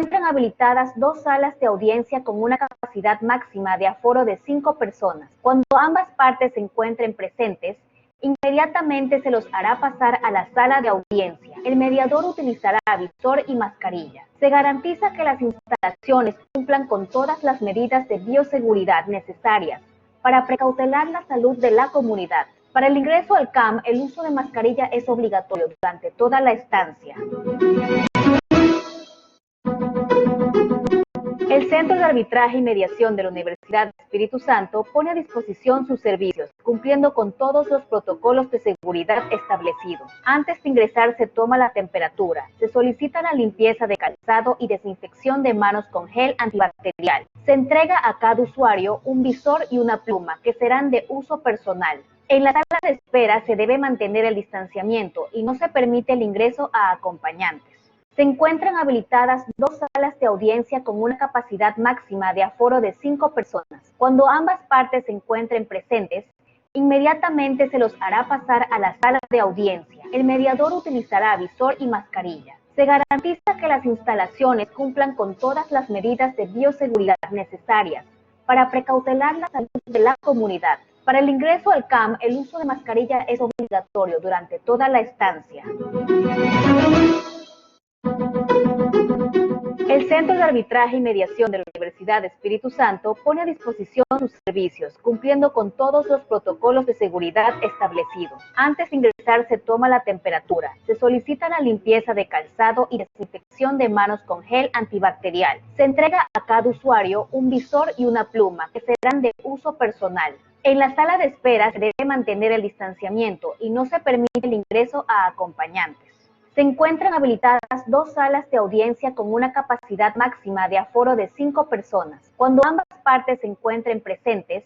encuentran habilitadas dos salas de audiencia con una capacidad máxima de aforo de 5 personas. Cuando ambas partes se encuentren presentes, inmediatamente se los hará pasar a la sala de audiencia. El mediador utilizará visor y mascarilla. Se garantiza que las instalaciones cumplan con todas las medidas de bioseguridad necesarias para precautelar la salud de la comunidad. Para el ingreso al CAM, el uso de mascarilla es obligatorio durante toda la estancia. El Centro de Arbitraje y Mediación de la Universidad Espíritu Santo pone a disposición sus servicios, cumpliendo con todos los protocolos de seguridad establecidos. Antes de ingresar se toma la temperatura, se solicita la limpieza de calzado y desinfección de manos con gel antibacterial. Se entrega a cada usuario un visor y una pluma que serán de uso personal. En la sala de espera se debe mantener el distanciamiento y no se permite el ingreso a acompañantes. Se encuentran habilitadas dos salas de audiencia con una capacidad máxima de aforo de 5 personas. Cuando ambas partes se encuentren presentes, inmediatamente se los hará pasar a la sala de audiencia. El mediador utilizará visor y mascarilla. Se garantiza que las instalaciones cumplan con todas las medidas de bioseguridad necesarias para precautelar la salud de la comunidad. Para el ingreso al CAM, el uso de mascarilla es obligatorio durante toda la estancia. El Centro de Arbitraje y Mediación de la Universidad Espíritu Santo pone a disposición sus servicios, cumpliendo con todos los protocolos de seguridad establecidos. Antes de ingresar se toma la temperatura, se solicita la limpieza de calzado y desinfección de manos con gel antibacterial. Se entrega a cada usuario un visor y una pluma que serán de uso personal. En la sala de espera se debe mantener el distanciamiento y no se permite el ingreso a acompañantes. Se encuentran habilitadas dos salas de audiencia con una capacidad máxima de aforo de 5 personas. Cuando ambas partes se encuentren presentes,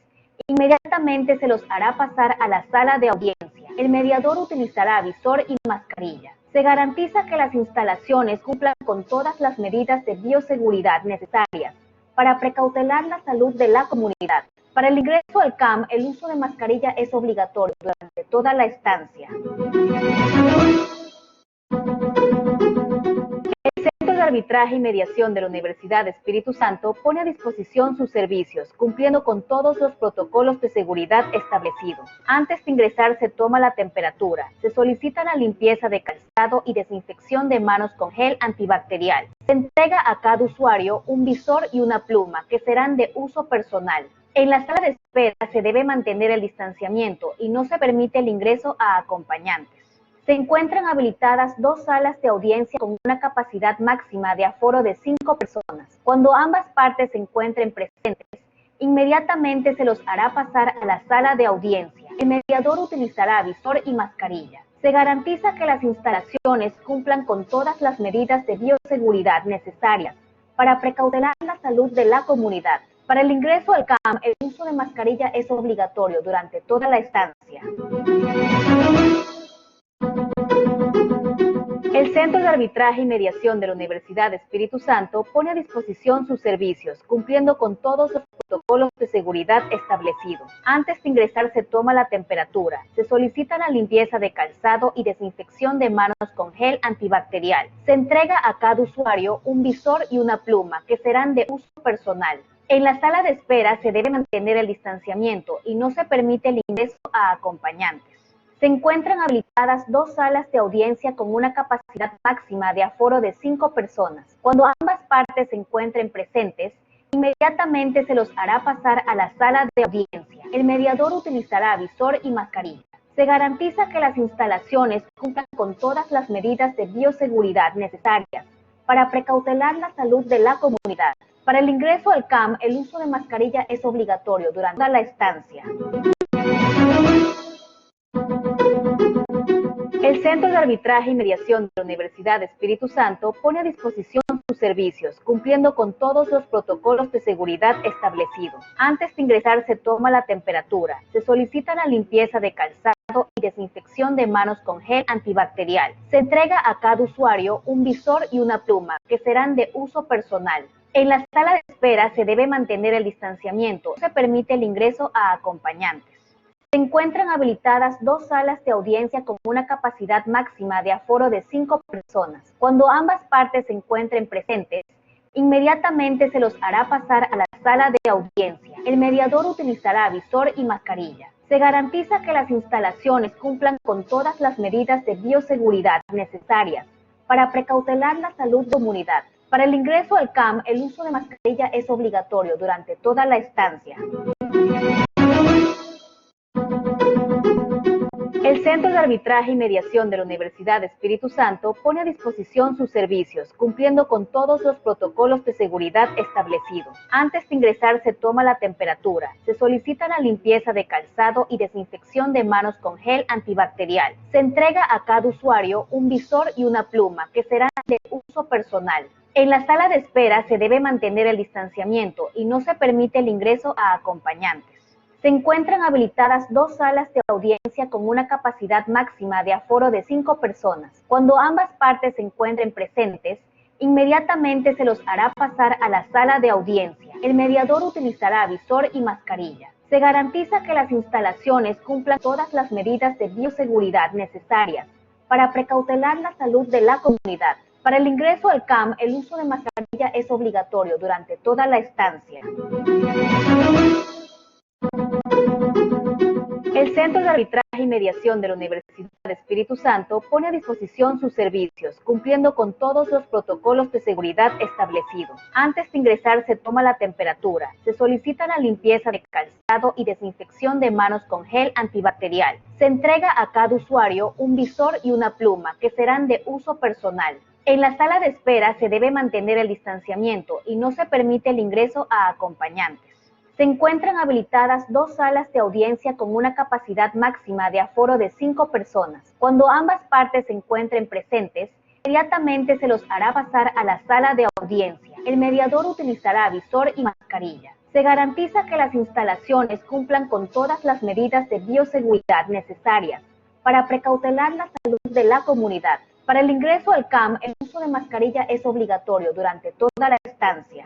inmediatamente se los hará pasar a la sala de audiencia. El mediador utilizará visor y mascarilla. Se garantiza que las instalaciones cumplan con todas las medidas de bioseguridad necesarias para precautelar la salud de la comunidad. Para el ingreso al CAM, el uso de mascarilla es obligatorio durante toda la estancia. El Centro de Arbitraje y Mediación de la Universidad Espíritu Santo pone a disposición sus servicios, cumpliendo con todos los protocolos de seguridad establecidos. Antes de ingresar se toma la temperatura, se solicita la limpieza de calzado y desinfección de manos con gel antibacterial. Se entrega a cada usuario un visor y una pluma que serán de uso personal. En la sala de espera se debe mantener el distanciamiento y no se permite el ingreso a acompañantes. Se encuentran habilitadas dos salas de audiencia con una capacidad máxima de aforo de 5 personas. Cuando ambas partes se encuentren presentes, inmediatamente se los hará pasar a la sala de audiencia. El mediador utilizará visor y mascarilla. Se garantiza que las instalaciones cumplan con todas las medidas de bioseguridad necesarias para precautelar la salud de la comunidad. Para el ingreso al CAM, el uso de mascarilla es obligatorio durante toda la estancia. El Centro de Arbitraje y Mediación de la Universidad Espíritu Santo pone a disposición sus servicios, cumpliendo con todos los protocolos de seguridad establecidos. Antes de ingresar se toma la temperatura, se solicita la limpieza de calzado y desinfección de manos con gel antibacterial. Se entrega a cada usuario un visor y una pluma que serán de uso personal. En la sala de espera se debe mantener el distanciamiento y no se permite el ingreso a acompañantes. Se encuentran habilitadas dos salas de audiencia con una capacidad máxima de aforo de 5 personas. Cuando ambas partes se encuentren presentes, inmediatamente se los hará pasar a la sala de audiencia. El mediador utilizará visor y mascarilla. Se garantiza que las instalaciones cumplan con todas las medidas de bioseguridad necesarias para precautelar la salud de la comunidad. Para el ingreso al CAM, el uso de mascarilla es obligatorio durante toda la estancia. El Centro de Arbitraje y Mediación de la Universidad Espíritu Santo pone a disposición sus servicios, cumpliendo con todos los protocolos de seguridad establecidos. Antes de ingresar se toma la temperatura, se solicita la limpieza de calzado y desinfección de manos con gel antibacterial. Se entrega a cada usuario un visor y una pluma que serán de uso personal. En la sala de espera se debe mantener el distanciamiento, no se permite el ingreso a acompañantes. Se encuentran habilitadas dos salas de audiencia con una capacidad máxima de aforo de 5 personas. Cuando ambas partes se encuentren presentes, Inmediatamente se los hará pasar a la sala de audiencia. El mediador utilizará visor y mascarilla. Se garantiza que las instalaciones cumplan con todas las medidas de bioseguridad necesarias para precautelar la salud de la comunidad. Para el ingreso al CAM, el uso de mascarilla es obligatorio durante toda la estancia. El Centro de Arbitraje y Mediación de la Universidad Espíritu Santo pone a disposición sus servicios, cumpliendo con todos los protocolos de seguridad establecidos. Antes de ingresar se toma la temperatura, se solicita la limpieza de calzado y desinfección de manos con gel antibacterial. Se entrega a cada usuario un visor y una pluma que serán de uso personal. En la sala de espera se debe mantener el distanciamiento y no se permite el ingreso a acompañantes. Se encuentran habilitadas 2 salas de audiencia con una capacidad máxima de aforo de 5 personas. Cuando ambas partes se encuentren presentes, inmediatamente se los hará pasar a la sala de audiencia. El mediador utilizará visor y mascarilla. Se garantiza que las instalaciones cumplan todas las medidas de bioseguridad necesarias para precautelar la salud de la comunidad. Para el ingreso al CAM, el uso de mascarilla es obligatorio durante toda la estancia. El Centro de Arbitraje y Mediación de la Universidad Espíritu Santo pone a disposición sus servicios, cumpliendo con todos los protocolos de seguridad establecidos. Antes de ingresar se toma la temperatura, se solicita la limpieza de calzado y desinfección de manos con gel antibacterial. Se entrega a cada usuario un visor y una pluma que serán de uso personal. En la sala de espera se debe mantener el distanciamiento y no se permite el ingreso a acompañantes. Se encuentran habilitadas 2 salas de audiencia con una capacidad máxima de aforo de 5 personas. Cuando ambas partes se encuentren presentes, inmediatamente se los hará pasar a la sala de audiencia. El mediador utilizará visor y mascarilla. Se garantiza que las instalaciones cumplan con todas las medidas de bioseguridad necesarias para precautelar la salud de la comunidad. Para el ingreso al CAM, el uso de mascarilla es obligatorio durante toda la estancia.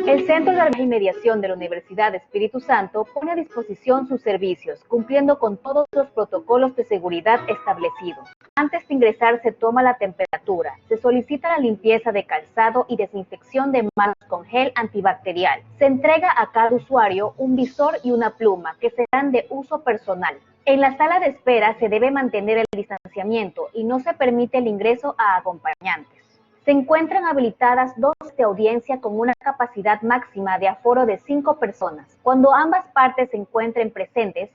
El Centro de Arbitraje y Mediación de la Universidad Espíritu Santo pone a disposición sus servicios, cumpliendo con todos los protocolos de seguridad establecidos. Antes de ingresar se toma la temperatura, se solicita la limpieza de calzado y desinfección de manos con gel antibacterial. Se entrega a cada usuario un visor y una pluma que serán de uso personal. En la sala de espera se debe mantener el distanciamiento y no se permite el ingreso a acompañantes. Se encuentran habilitadas 2 de audiencia con una capacidad máxima de aforo de 5 personas. Cuando ambas partes se encuentren presentes,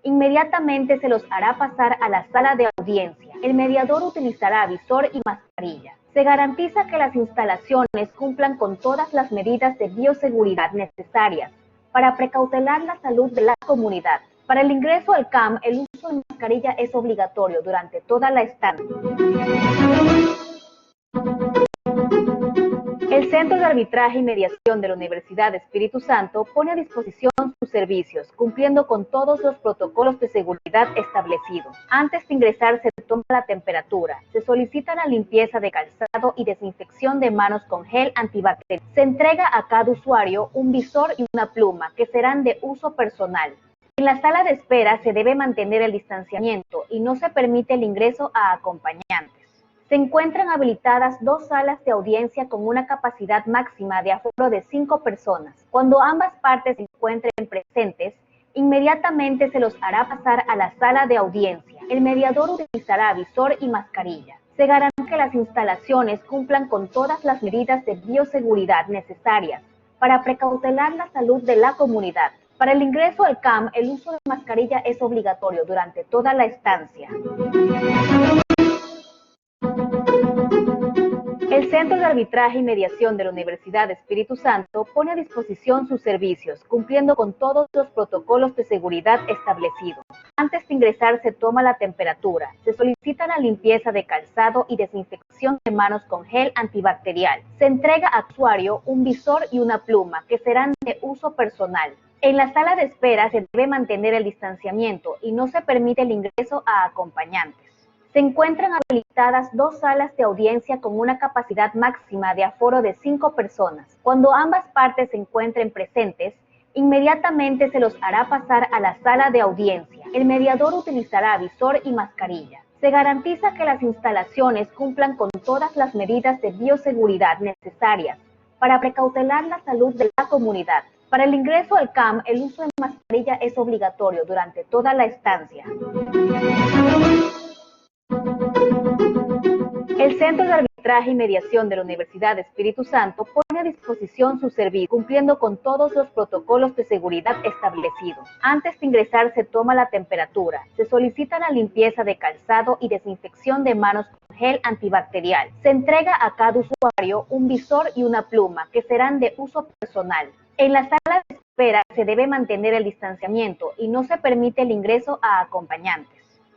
inmediatamente se los hará pasar a la sala de audiencia. El mediador utilizará visor y mascarilla. Se garantiza que las instalaciones cumplan con todas las medidas de bioseguridad necesarias para precautelar la salud de la comunidad. Para el ingreso al CAM, el uso de mascarilla es obligatorio durante toda la estancia. El Centro de Arbitraje y Mediación de la Universidad Espíritu Santo pone a disposición sus servicios, cumpliendo con todos los protocolos de seguridad establecidos. Antes de ingresar se toma la temperatura, se solicita la limpieza de calzado y desinfección de manos con gel antibacterial. Se entrega a cada usuario un visor y una pluma que serán de uso personal. En la sala de espera se debe mantener el distanciamiento y no se permite el ingreso a acompañantes. Se encuentran habilitadas 2 salas de audiencia con una capacidad máxima de aforo de 5 personas. Cuando ambas partes se encuentren presentes, inmediatamente se los hará pasar a la sala de audiencia. El mediador utilizará visor y mascarilla. Se garantiza que las instalaciones cumplan con todas las medidas de bioseguridad necesarias para precautelar la salud de la comunidad. Para el ingreso al CAM, el uso de mascarilla es obligatorio durante toda la estancia. El Centro de Arbitraje y Mediación de la Universidad Espíritu Santo pone a disposición sus servicios, cumpliendo con todos los protocolos de seguridad establecidos. Antes de ingresar se toma la temperatura, se solicita la limpieza de calzado y desinfección de manos con gel antibacterial. Se entrega a usuario un visor y una pluma que serán de uso personal. En la sala de espera se debe mantener el distanciamiento y no se permite el ingreso a acompañantes. Se encuentran habilitadas 2 salas de audiencia con una capacidad máxima de aforo de 5 personas. Cuando ambas partes se encuentren presentes, inmediatamente se los hará pasar a la sala de audiencia. El mediador utilizará visor y mascarilla. Se garantiza que las instalaciones cumplan con todas las medidas de bioseguridad necesarias para precautelar la salud de la comunidad. Para el ingreso al CAM, el uso de mascarilla es obligatorio durante toda la estancia. El Centro de Arbitraje y Mediación de la Universidad Espíritu Santo pone a disposición su servicio, cumpliendo con todos los protocolos de seguridad establecidos. Antes de ingresar se toma la temperatura, se solicita la limpieza de calzado y desinfección de manos con gel antibacterial. Se entrega a cada usuario un visor y una pluma que serán de uso personal. En la sala de espera se debe mantener el distanciamiento y no se permite el ingreso a acompañantes.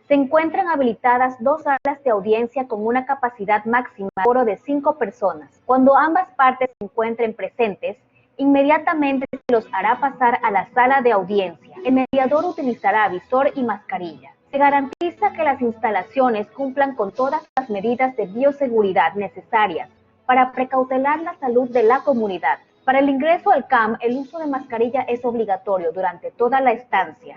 Se encuentran habilitadas 2 salas de audiencia con una capacidad máxima de aforo de 5 personas. Cuando ambas partes se encuentren presentes, inmediatamente se los hará pasar a la sala de audiencia. El mediador utilizará visor y mascarilla. Se garantiza que las instalaciones cumplan con todas las medidas de bioseguridad necesarias para precautelar la salud de la comunidad. Para el ingreso al CAM, el uso de mascarilla es obligatorio durante toda la estancia.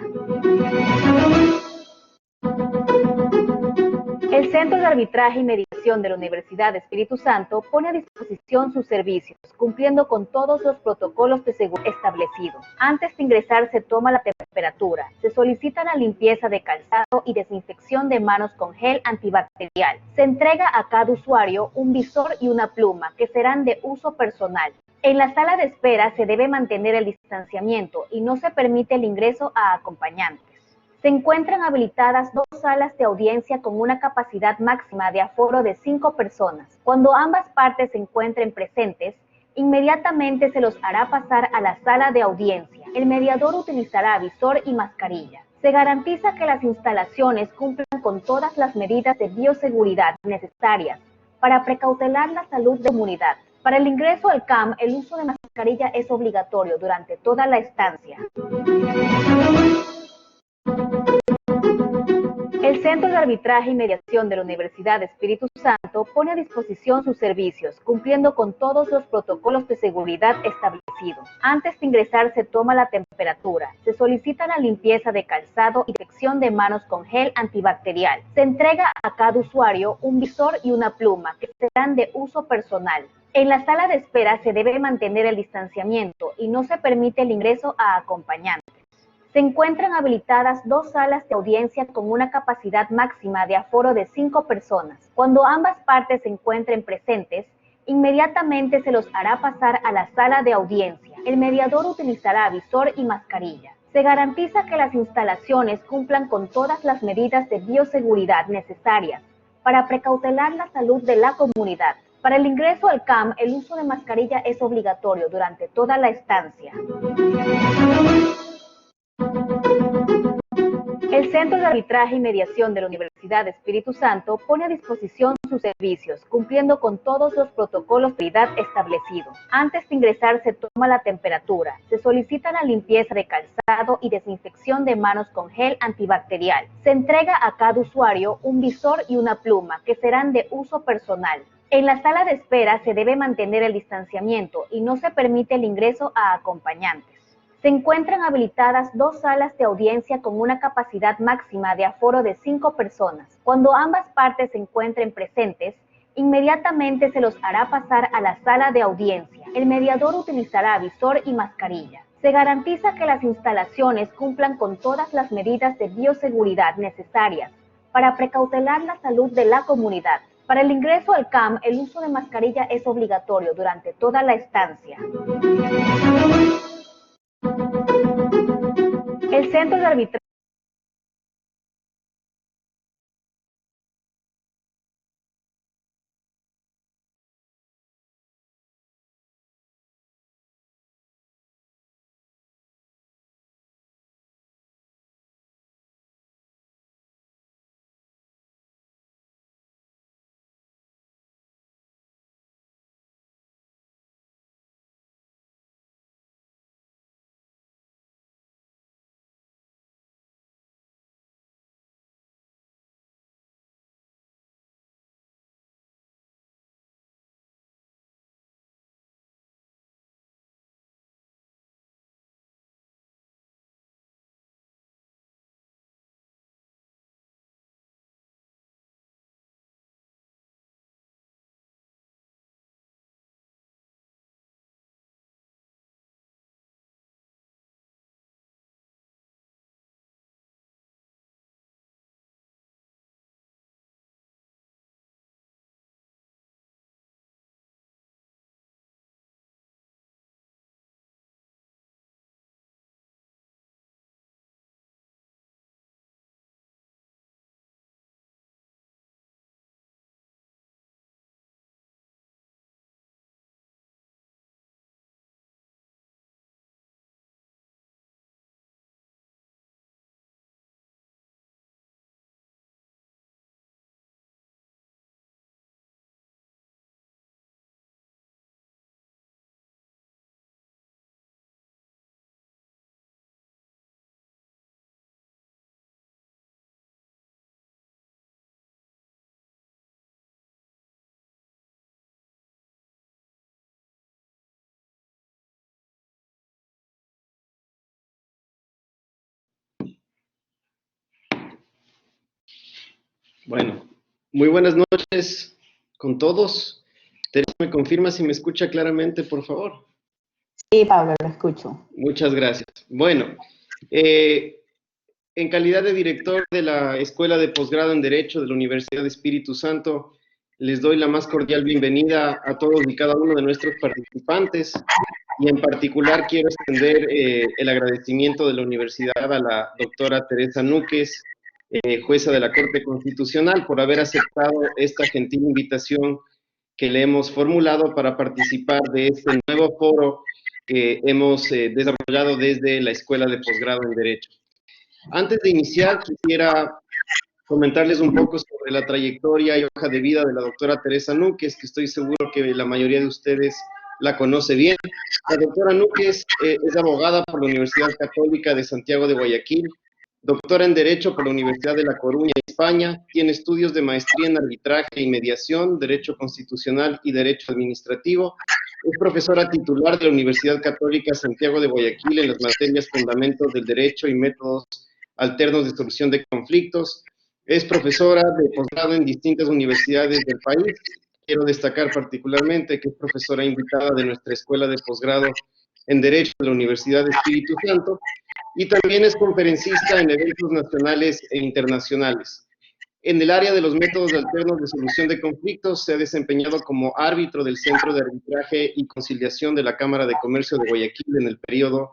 El Centro de Arbitraje y Mediación de la Universidad Espíritu Santo pone a disposición sus servicios, cumpliendo con todos los protocolos de seguridad establecidos. Antes de ingresar se toma la temperatura, se solicita la limpieza de calzado y desinfección de manos con gel antibacterial. Se entrega a cada usuario un visor y una pluma que serán de uso personal. En la sala de espera se debe mantener el distanciamiento y no se permite el ingreso a acompañantes. Se encuentran habilitadas 2 salas de audiencia con una capacidad máxima de aforo de 5 personas. Cuando ambas partes se encuentren presentes, inmediatamente se los hará pasar a la sala de audiencia. El mediador utilizará visor y mascarilla. Se garantiza que las instalaciones cumplan con todas las medidas de bioseguridad necesarias para precautelar la salud de la comunidad. Para el ingreso al CAM, el uso de mascarilla es obligatorio durante toda la estancia. El Centro de Arbitraje y Mediación de la Universidad Espíritu Santo pone a disposición sus servicios, cumpliendo con todos los protocolos de seguridad establecidos. Antes de ingresar se toma la temperatura, se solicita la limpieza de calzado y desinfección de manos con gel antibacterial. Se entrega a cada usuario un visor y una pluma que serán de uso personal. En la sala de espera se debe mantener el distanciamiento y no se permite el ingreso a acompañantes. Se encuentran habilitadas 2 salas de audiencia con una capacidad máxima de aforo de 5 personas. Cuando ambas partes se encuentren presentes, inmediatamente se los hará pasar a la sala de audiencia. El mediador utilizará visor y mascarilla. Se garantiza que las instalaciones cumplan con todas las medidas de bioseguridad necesarias para precautelar la salud de la comunidad. Para el ingreso al CAM, el uso de mascarilla es obligatorio durante toda la estancia. El Centro de Arbitraje y Mediación de la Universidad Espíritu Santo pone a disposición sus servicios, cumpliendo con todos los protocolos de seguridad establecidos. Antes de ingresar se toma la temperatura, se solicita la limpieza de calzado y desinfección de manos con gel antibacterial. Se entrega a cada usuario un visor y una pluma que serán de uso personal. En la sala de espera se debe mantener el distanciamiento y no se permite el ingreso a acompañantes. Se encuentran habilitadas 2 salas de audiencia con una capacidad máxima de aforo de 5 personas. Cuando ambas partes se encuentren presentes, inmediatamente se los hará pasar a la sala de audiencia. El mediador utilizará visor y mascarilla. Se garantiza que las instalaciones cumplan con todas las medidas de bioseguridad necesarias para precautelar la salud de la comunidad. Para el ingreso al CAM, el uso de mascarilla es obligatorio durante toda la estancia. El Centro de Arbitraje Bueno, muy buenas noches con todos. Teresa, ¿me confirma si me escucha claramente, por favor? Sí, Pablo, lo escucho. Muchas gracias. Bueno, eh, en calidad de director de la Escuela de Posgrado en Derecho de la Universidad de Espíritu Santo, les doy la más cordial bienvenida a todos y cada uno de nuestros participantes, y en particular quiero extender el agradecimiento de la universidad a la doctora Teresa Núquez, jueza de la Corte Constitucional, por haber aceptado esta gentil invitación que le hemos formulado para participar de este nuevo foro que hemos desarrollado desde la Escuela de Posgrado en Derecho. Antes de iniciar, quisiera comentarles un poco sobre la trayectoria y hoja de vida de la doctora Teresa Núquez, que estoy seguro que la mayoría de ustedes la conoce bien. La doctora Núquez es abogada por la Universidad Católica de Santiago de Guayaquil, doctora en Derecho por la Universidad de La Coruña, España, tiene estudios de maestría en Arbitraje y Mediación, Derecho Constitucional y Derecho Administrativo, es profesora titular de la Universidad Católica Santiago de Guayaquil en las materias Fundamentos del Derecho y Métodos Alternos de Solución de Conflictos, es profesora de posgrado en distintas universidades del país. Quiero destacar particularmente que es profesora invitada de nuestra Escuela de Posgrado en Derecho de la Universidad de Espíritu Santo, y también es conferencista en eventos nacionales e internacionales. En el área de los métodos alternos de solución de conflictos, se ha desempeñado como árbitro del Centro de Arbitraje y Conciliación de la Cámara de Comercio de Guayaquil en el periodo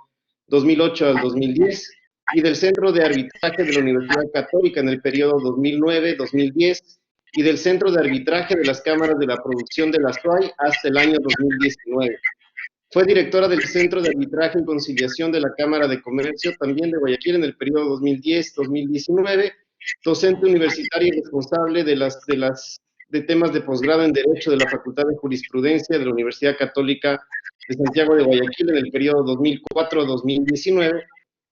2008 al 2010, y del Centro de Arbitraje de la Universidad Católica en el periodo 2009-2010, y del Centro de Arbitraje de las Cámaras de la Producción de la SUAY hasta el año 2019. Fue directora del Centro de Arbitraje y Conciliación de la Cámara de Comercio, también de Guayaquil, en el periodo 2010-2019, docente universitaria y responsable de temas de posgrado en Derecho de la Facultad de Jurisprudencia de la Universidad Católica de Santiago de Guayaquil en el periodo 2004-2019,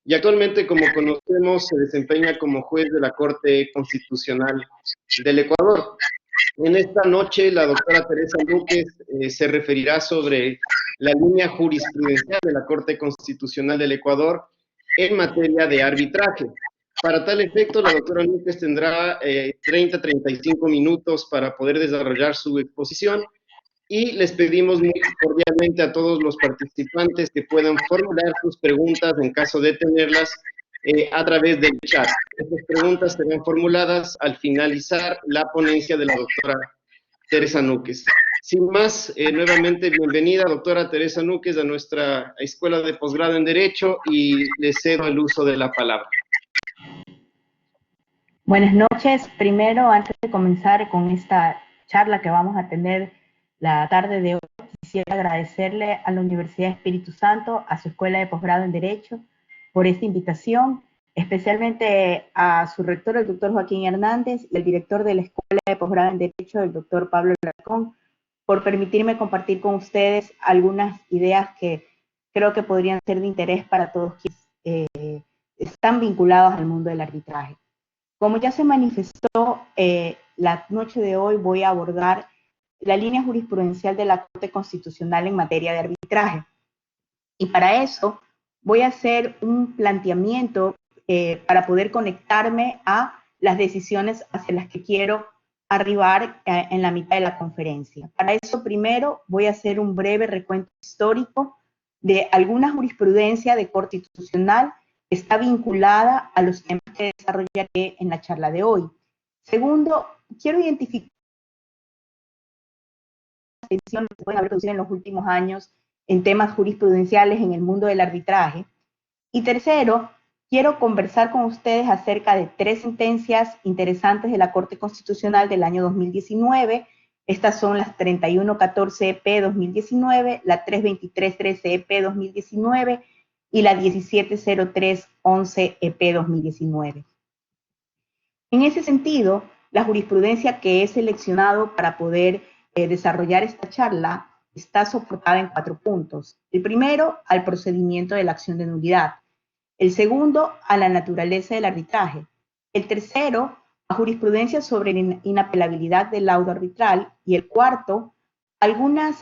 y actualmente, como conocemos, se desempeña como juez de la Corte Constitucional del Ecuador. En esta noche, la doctora Teresa Núquez se referirá sobre la línea jurisprudencial de la Corte Constitucional del Ecuador en materia de arbitraje. Para tal efecto, la doctora Núquez tendrá 30-35 minutos para poder desarrollar su exposición, y les pedimos muy cordialmente a todos los participantes que puedan formular sus preguntas en caso de tenerlas a través del chat. Estas preguntas serán formuladas al finalizar la ponencia de la doctora Teresa Núquez. Sin más, nuevamente bienvenida, doctora Teresa Núquez, a nuestra Escuela de Posgrado en Derecho, y le cedo el uso de la palabra. Buenas noches. Primero, antes de comenzar con esta charla que vamos a tener la tarde de hoy, quisiera agradecerle a la Universidad Espíritu Santo, a su Escuela de Posgrado en Derecho, por esta invitación, especialmente a su rector, el doctor Joaquín Hernández, y el director de la Escuela de Posgrado en Derecho, el doctor Pablo Larcón, por permitirme compartir con ustedes algunas ideas que creo que podrían ser de interés para todos quienes están vinculados al mundo del arbitraje. Como ya se manifestó, la noche de hoy voy a abordar la línea jurisprudencial de la Corte Constitucional en materia de arbitraje. Y para eso voy a hacer un planteamiento para poder conectarme a las decisiones hacia las que quiero arribar en la mitad de la conferencia. Para eso primero voy a hacer un breve recuento histórico de alguna jurisprudencia de Corte Constitucional que está vinculada a los temas que desarrollaré en la charla de hoy. Segundo, quiero identificar las tensiones que pueden haber producido en los últimos años en temas jurisprudenciales en el mundo del arbitraje. Y tercero, quiero conversar con ustedes acerca de 3 sentencias interesantes de la Corte Constitucional del año 2019. Estas son las 3114 EP 2019, la 32313 EP 2019 y la 170311 EP 2019. En ese sentido, la jurisprudencia que he seleccionado para poder desarrollar esta charla está soportada en 4 puntos. El primero, al procedimiento de la acción de nulidad. El segundo, a la naturaleza del arbitraje. El tercero, a jurisprudencia sobre la inapelabilidad del laudo arbitral. Y el cuarto, alguna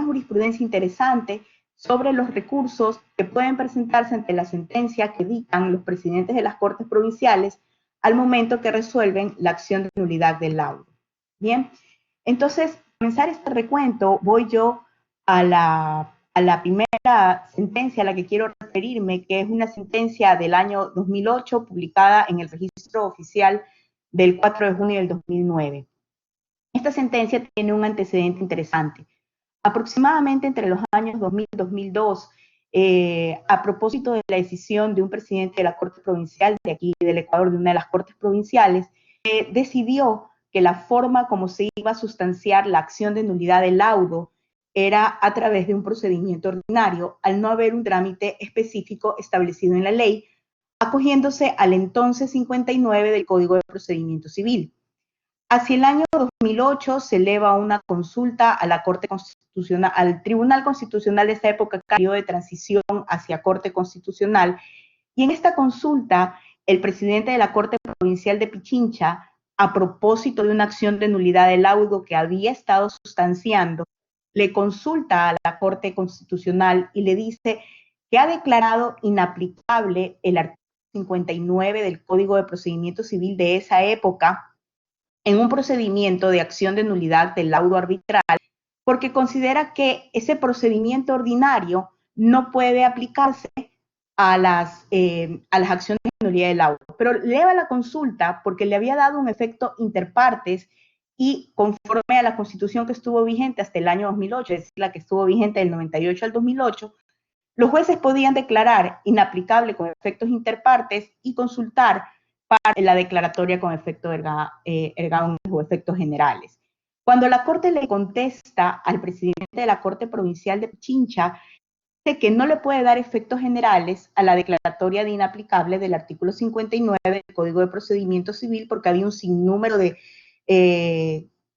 jurisprudencia interesante sobre los recursos que pueden presentarse ante la sentencia que dictan los presidentes de las Cortes Provinciales al momento que resuelven la acción de nulidad del laudo. Bien, entonces, para comenzar este recuento, voy yo a la primera sentencia a la que quiero referirme, que es una sentencia del año 2008, publicada en el registro oficial del 4 de junio del 2009. Esta sentencia tiene un antecedente interesante. Aproximadamente entre los años 2000 y 2002, a propósito de la decisión de un presidente de la Corte Provincial de aquí del Ecuador, de una de las Cortes Provinciales, decidió que la forma como se iba a sustanciar la acción de nulidad del laudo era a través de un procedimiento ordinario, al no haber un trámite específico establecido en la ley, acogiéndose al entonces 59 del Código de Procedimiento Civil. Hacia el año 2008 se eleva una consulta a la Corte Constitucional, al Tribunal Constitucional de esa época, periodo de transición hacia Corte Constitucional, y en esta consulta el presidente de la Corte Provincial de Pichincha, a propósito de una acción de nulidad del laudo que había estado sustanciando, le consulta a la Corte Constitucional y le dice que ha declarado inaplicable el artículo 59 del Código de Procedimiento Civil de esa época en un procedimiento de acción de nulidad del laudo arbitral, porque considera que ese procedimiento ordinario no puede aplicarse a las acciones de nulidad del laudo. Pero eleva la consulta porque le había dado un efecto interpartes y conforme a la Constitución que estuvo vigente hasta el año 2008, es decir, la que estuvo vigente del 98 al 2008, los jueces podían declarar inaplicable con efectos interpartes y consultar para la declaratoria con efectos ergámenes o efectos generales. Cuando la Corte le contesta al presidente de la Corte Provincial de Pichincha, dice que no le puede dar efectos generales a la declaratoria de inaplicable del artículo 59 del Código de Procedimiento Civil porque había un sinnúmero de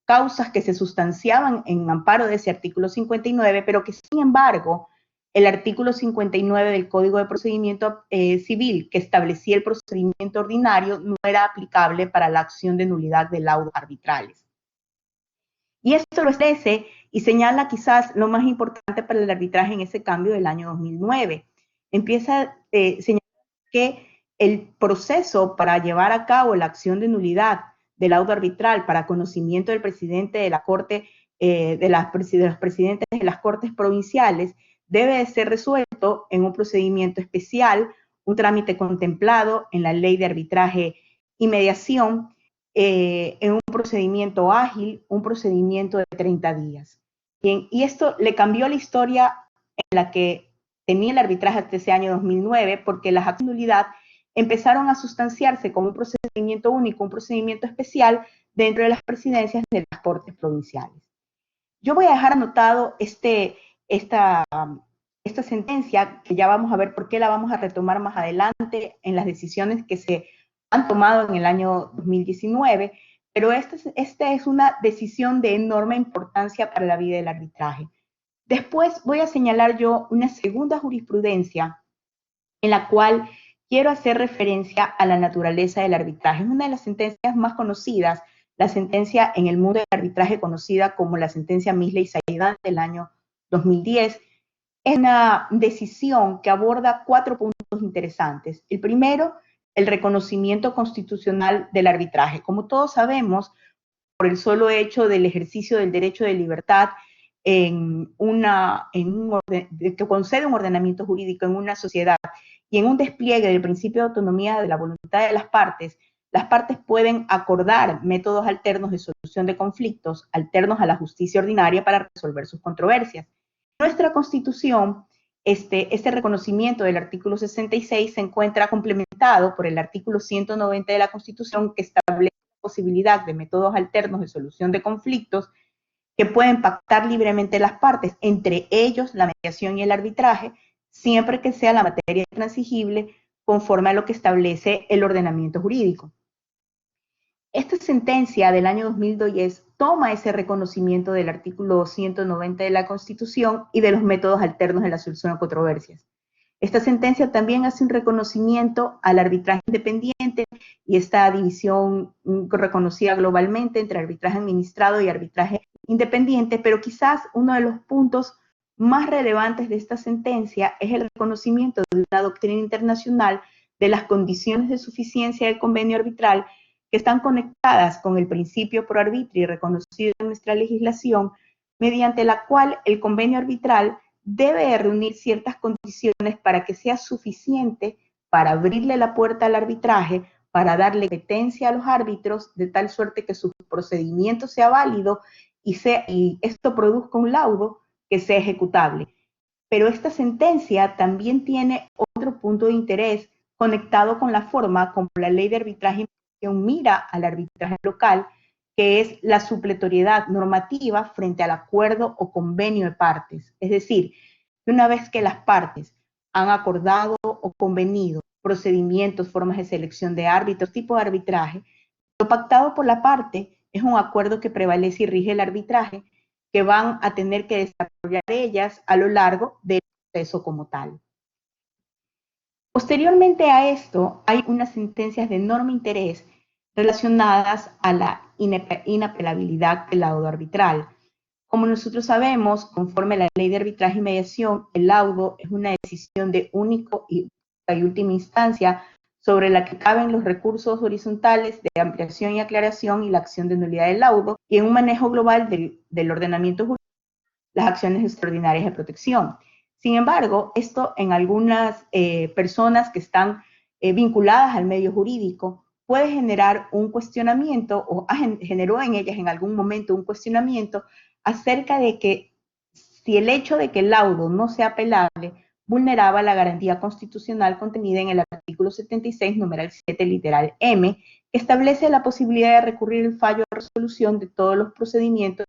causas que se sustanciaban en amparo de ese artículo 59, pero que sin embargo el artículo 59 del Código de Procedimiento Civil, que establecía el procedimiento ordinario, no era aplicable para la acción de nulidad de laudos arbitrales. Y esto lo establece y señala quizás lo más importante para el arbitraje en ese cambio del año 2009. Empieza señalando que el proceso para llevar a cabo la acción de nulidad del laudo arbitral para conocimiento del presidente de la Corte, de los presidentes de las Cortes Provinciales, debe de ser resuelto en un procedimiento especial, un trámite contemplado en la Ley de Arbitraje y Mediación, en un procedimiento ágil, un procedimiento de 30 días. Bien, y esto le cambió la historia en la que tenía el arbitraje hasta ese año 2009, porque las acciones de nulidad empezaron a sustanciarse como un procedimiento único, un procedimiento especial dentro de las presidencias de las Cortes Provinciales. Yo voy a dejar anotado esta sentencia, que ya vamos a ver por qué la vamos a retomar más adelante en las decisiones que se han tomado en el año 2019, pero esta es una decisión de enorme importancia para la vida del arbitraje. Después voy a señalar yo una segunda jurisprudencia en la cual quiero hacer referencia a la naturaleza del arbitraje. Es una de las sentencias más conocidas, la sentencia en el mundo del arbitraje conocida como la sentencia Misley Zaydan del año 2010. Es una decisión que aborda 4 puntos interesantes. El primero, el reconocimiento constitucional del arbitraje. Como todos sabemos, por el solo hecho del ejercicio del derecho de libertad que concede un ordenamiento jurídico en una sociedad y en un despliegue del principio de autonomía de la voluntad de las partes pueden acordar métodos alternos de solución de conflictos, alternos a la justicia ordinaria para resolver sus controversias. En nuestra Constitución, este reconocimiento del artículo 66 se encuentra complementado por el artículo 190 de la Constitución, que establece la posibilidad de métodos alternos de solución de conflictos que pueden pactar libremente las partes, entre ellos la mediación y el arbitraje, siempre que sea la materia intransigible conforme a lo que establece el ordenamiento jurídico. Esta sentencia del año 2010 toma ese reconocimiento del artículo 190 de la Constitución y de los métodos alternos de la solución de controversias. Esta sentencia también hace un reconocimiento al arbitraje independiente y esta división reconocida globalmente entre arbitraje administrado y arbitraje independiente, pero quizás uno de los puntos más relevantes de esta sentencia es el reconocimiento de una doctrina internacional de las condiciones de suficiencia del convenio arbitral que están conectadas con el principio pro arbitrio reconocido en nuestra legislación, mediante la cual el convenio arbitral debe reunir ciertas condiciones para que sea suficiente para abrirle la puerta al arbitraje, para darle competencia a los árbitros, de tal suerte que su procedimiento sea válido y esto produzca un laudo que sea ejecutable. Pero esta sentencia también tiene otro punto de interés conectado con la forma como la ley de arbitraje mira al arbitraje local, que es la supletoriedad normativa frente al acuerdo o convenio de partes. Es decir, que una vez que las partes han acordado o convenido procedimientos, formas de selección de árbitros, tipo de arbitraje, lo pactado por la parte es un acuerdo que prevalece y rige el arbitraje, que van a tener que desarrollar ellas a lo largo del proceso como tal. Posteriormente a esto, hay unas sentencias de enorme interés relacionadas a la inapelabilidad del laudo arbitral. Como nosotros sabemos, conforme a la ley de arbitraje y mediación, el laudo es una decisión de único y última instancia sobre la que caben los recursos horizontales de ampliación y aclaración y la acción de nulidad del laudo, y en un manejo global del ordenamiento jurídico, las acciones extraordinarias de protección. Sin embargo, esto en algunas personas que están vinculadas al medio jurídico puede generar un cuestionamiento, o generó en ellas en algún momento un cuestionamiento acerca de que si el hecho de que el laudo no sea apelable vulneraba la garantía constitucional contenida en el artículo 76, numeral 7, literal M, que establece la posibilidad de recurrir el fallo de resolución de todos los procedimientos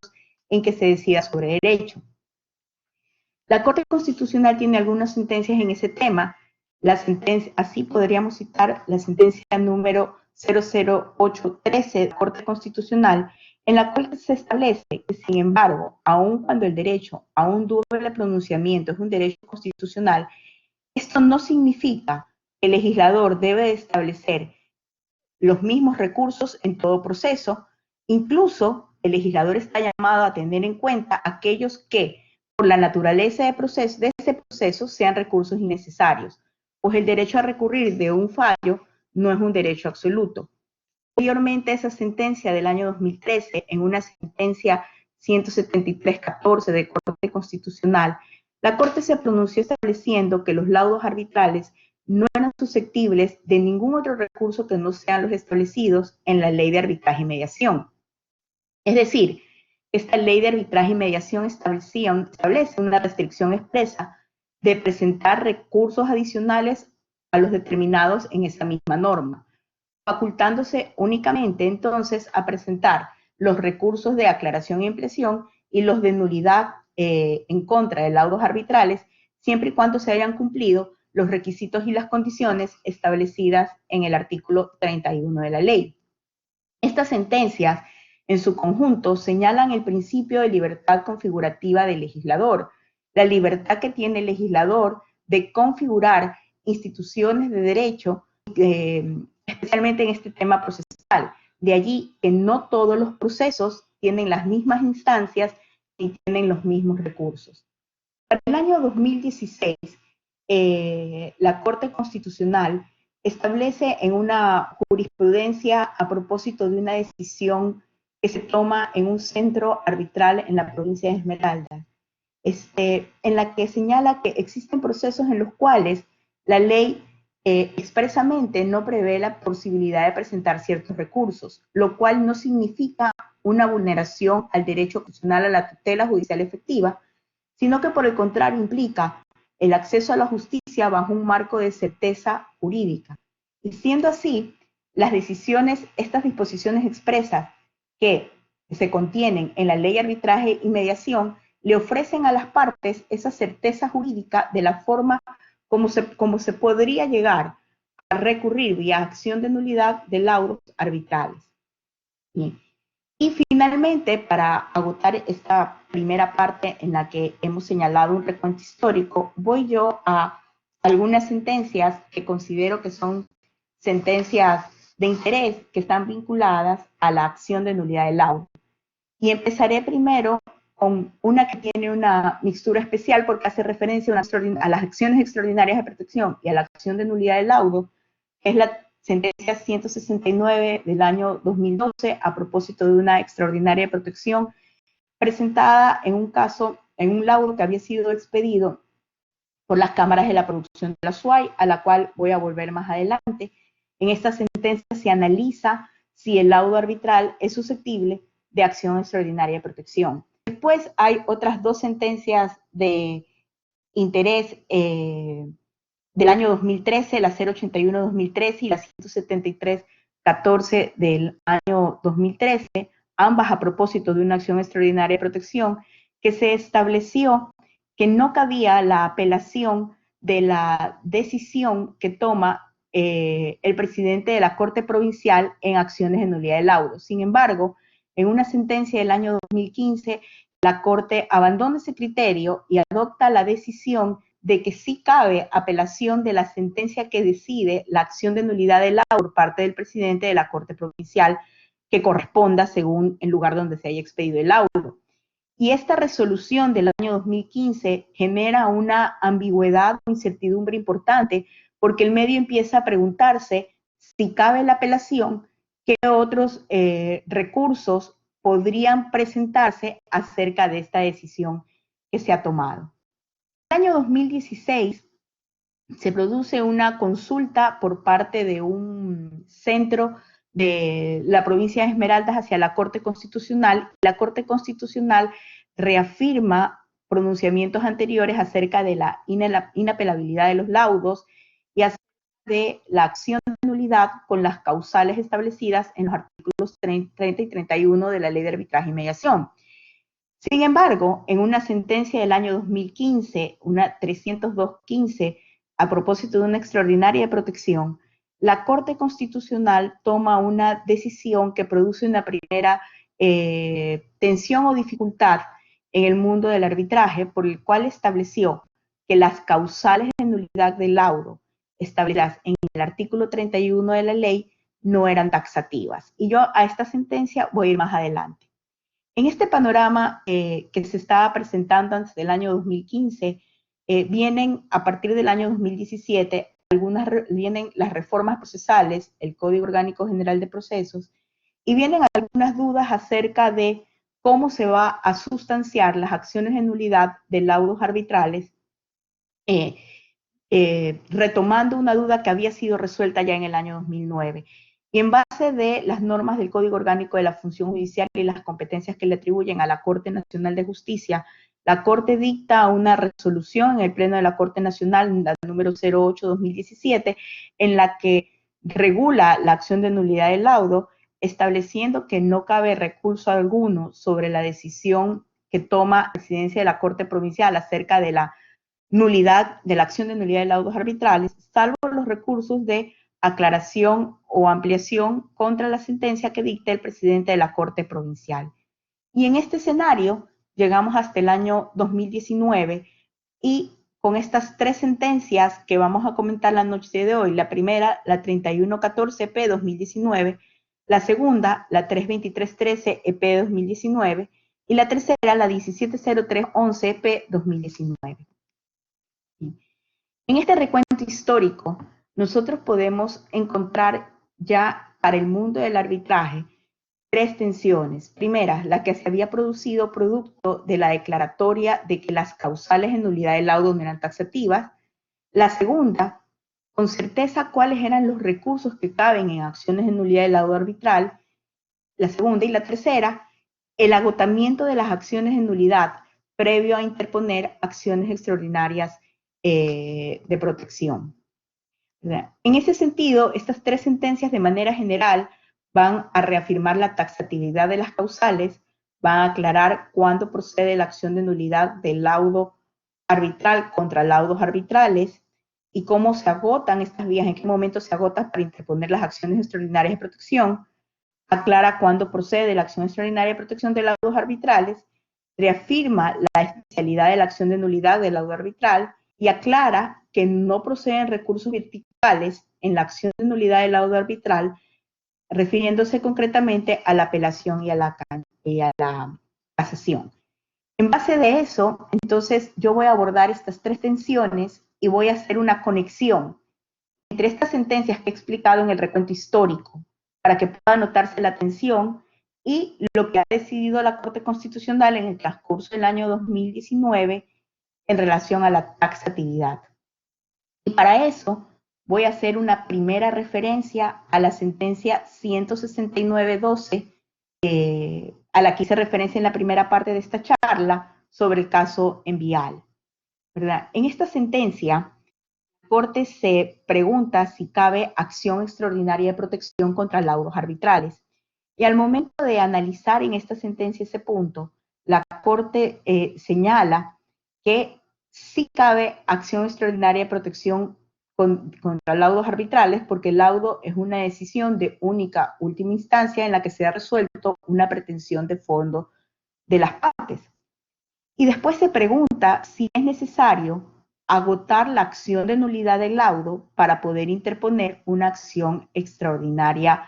en que se decida sobre derecho. La Corte Constitucional tiene algunas sentencias en ese tema. Así podríamos citar la sentencia número 00813 de la Corte Constitucional, en la cual se establece que, sin embargo, aun cuando el derecho a un doble pronunciamiento es un derecho constitucional, esto no significa que el legislador debe establecer los mismos recursos en todo proceso. Incluso el legislador está llamado a tener en cuenta aquellos que, por la naturaleza de ese proceso, sean recursos innecesarios, pues el derecho a recurrir de un fallo no es un derecho absoluto. Posteriormente, esa sentencia del año 2013, en una sentencia 173-14 de Corte Constitucional, la Corte se pronunció estableciendo que los laudos arbitrales no eran susceptibles de ningún otro recurso que no sean los establecidos en la Ley de Arbitraje y Mediación. Es decir, esta Ley de Arbitraje y Mediación establece una restricción expresa de presentar recursos adicionales a los determinados en esa misma norma, facultándose únicamente entonces a presentar los recursos de aclaración y ampliación y los de nulidad en contra de laudos arbitrales, siempre y cuando se hayan cumplido los requisitos y las condiciones establecidas en el artículo 31 de la ley. Estas sentencias, en su conjunto, señalan el principio de libertad configurativa del legislador, la libertad que tiene el legislador de configurar instituciones de derecho, especialmente en este tema procesal. De allí que no todos los procesos tienen las mismas instancias y tienen los mismos recursos. Para el año 2016, la Corte Constitucional establece en una jurisprudencia a propósito de una decisión que se toma en un centro arbitral en la provincia de Esmeralda, en la que señala que existen procesos en los cuales la ley expresamente no prevé la posibilidad de presentar ciertos recursos, lo cual no significa una vulneración al derecho constitucional a la tutela judicial efectiva, sino que por el contrario implica el acceso a la justicia bajo un marco de certeza jurídica. Y siendo así, estas disposiciones expresas que se contienen en la Ley de Arbitraje y Mediación le ofrecen a las partes esa certeza jurídica de la forma como se podría llegar a recurrir vía acción de nulidad de laudos arbitrales. Bien. Y finalmente, para agotar esta primera parte en la que hemos señalado un recuento histórico, voy yo a algunas sentencias que considero que son sentencias de interés que están vinculadas a la acción de nulidad del laudo. Y empezaré primero con una que tiene una mixtura especial porque hace referencia a las acciones extraordinarias de protección y a la acción de nulidad del laudo, es la sentencia 169 del año 2012 a propósito de una extraordinaria protección presentada en un caso, en un laudo que había sido expedido por las cámaras de la producción de la SUAY, a la cual voy a volver más adelante. En esta sentencia se analiza si el laudo arbitral es susceptible de acción extraordinaria de protección. Después hay otras dos sentencias de interés del año 2013, la 081-2013 y la 173-14 del año 2013, ambas a propósito de una acción extraordinaria de protección, que se estableció que no cabía la apelación de la decisión que toma el presidente de la Corte Provincial en acciones de nulidad de laudo. Sin embargo, en una sentencia del año 2015, la Corte abandona ese criterio y adopta la decisión de que sí cabe apelación de la sentencia que decide la acción de nulidad de laudo por parte del presidente de la Corte Provincial que corresponda según el lugar donde se haya expedido el laudo. Y esta resolución del año 2015 genera una ambigüedad o incertidumbre importante porque el medio empieza a preguntarse si cabe la apelación, qué otros recursos podrían presentarse acerca de esta decisión que se ha tomado. En el año 2016 se produce una consulta por parte de un centro de la provincia de Esmeraldas hacia la Corte Constitucional. La Corte Constitucional reafirma pronunciamientos anteriores acerca de la inapelabilidad de los laudos y acerca de la acción de nulidad con las causales establecidas en los artículos 30 y 31 de la Ley de Arbitraje y Mediación. Sin embargo, en una sentencia del año 2015, una 302-15, a propósito de una extraordinaria protección, la Corte Constitucional toma una decisión que produce una primera tensión o dificultad en el mundo del arbitraje, por el cual estableció que las causales de nulidad del laudo establecidas en el artículo 31 de la ley no eran taxativas. Y yo a esta sentencia voy a ir más adelante. En este panorama que se estaba presentando antes del año 2015, vienen a partir del año 2017, vienen las reformas procesales, el Código Orgánico General de Procesos, y vienen algunas dudas acerca de cómo se va a sustanciar las acciones de nulidad de laudos arbitrales, retomando una duda que había sido resuelta ya en el año 2009. Y en base de las normas del Código Orgánico de la Función Judicial y las competencias que le atribuyen a la Corte Nacional de Justicia, la Corte dicta una resolución en el Pleno de la Corte Nacional, la número 08-2017, en la que regula la acción de nulidad del laudo, estableciendo que no cabe recurso alguno sobre la decisión que toma la presidencia de la Corte Provincial acerca de la nulidad, de la acción de nulidad de laudos arbitrales, salvo los recursos de aclaración o ampliación contra la sentencia que dicta el presidente de la Corte Provincial. Y en este escenario llegamos hasta el año 2019 y con estas tres sentencias que vamos a comentar la noche de hoy, la primera, la 3114-EP 2019, la segunda, la 32313-EP 2019 y la tercera, la 170311-EP 2019. En este recuento histórico, nosotros podemos encontrar ya para el mundo del arbitraje tres tensiones. Primera, la que se había producido producto de la declaratoria de que las causales de nulidad del laudo no eran taxativas. La segunda, con certeza cuáles eran los recursos que caben en acciones de nulidad del laudo arbitral. La segunda y la tercera, el agotamiento de las acciones de nulidad previo a interponer acciones extraordinarias de protección. En ese sentido, estas tres sentencias de manera general van a reafirmar la taxatividad de las causales, van a aclarar cuándo procede la acción de nulidad del laudo arbitral contra laudos arbitrales y cómo se agotan estas vías, en qué momento se agotan para interponer las acciones extraordinarias de protección, aclara cuándo procede la acción extraordinaria de protección de laudos arbitrales, reafirma la especialidad de la acción de nulidad del laudo arbitral y aclara que no proceden recursos verticales en la acción de nulidad del laudo arbitral, refiriéndose concretamente a la apelación y a la casación. En base de eso, entonces, yo voy a abordar estas tres tensiones y voy a hacer una conexión entre estas sentencias que he explicado en el recuento histórico, para que pueda notarse la atención y lo que ha decidido la Corte Constitucional en el transcurso del año 2019 en relación a la taxatividad. Y para eso voy a hacer una primera referencia a la sentencia 169-12, a la que hice referencia en la primera parte de esta charla sobre el caso Envial, ¿verdad? En esta sentencia, la Corte se pregunta si cabe acción extraordinaria de protección contra laudos arbitrales. Y al momento de analizar en esta sentencia ese punto, la Corte señala que sí cabe acción extraordinaria de protección contra laudos arbitrales, porque el laudo es una decisión de única última instancia en la que se ha resuelto una pretensión de fondo de las partes. Y después se pregunta si es necesario agotar la acción de nulidad del laudo para poder interponer una acción extraordinaria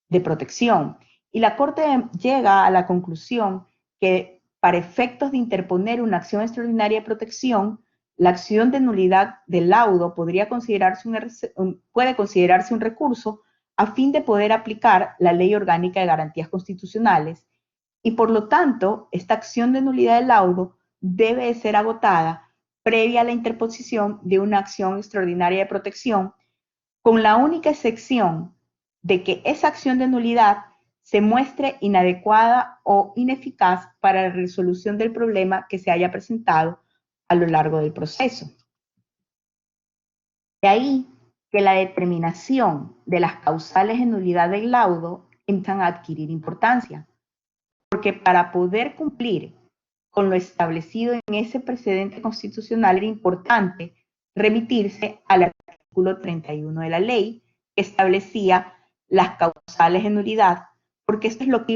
de protección. Y la Corte llega a la conclusión que para efectos de interponer una acción extraordinaria de protección, la acción de nulidad del laudo puede considerarse un recurso a fin de poder aplicar la Ley Orgánica de Garantías Constitucionales, y por lo tanto, esta acción de nulidad del laudo debe de ser agotada previa a la interposición de una acción extraordinaria de protección, con la única excepción de que esa acción de nulidad se muestre inadecuada o ineficaz para la resolución del problema que se haya presentado a lo largo del proceso. De ahí que la determinación de las causales de nulidad del laudo empiezan a adquirir importancia, porque para poder cumplir con lo establecido en ese precedente constitucional era importante remitirse al artículo 31 de la ley, que establecía las causales de nulidad, porque esto es lo que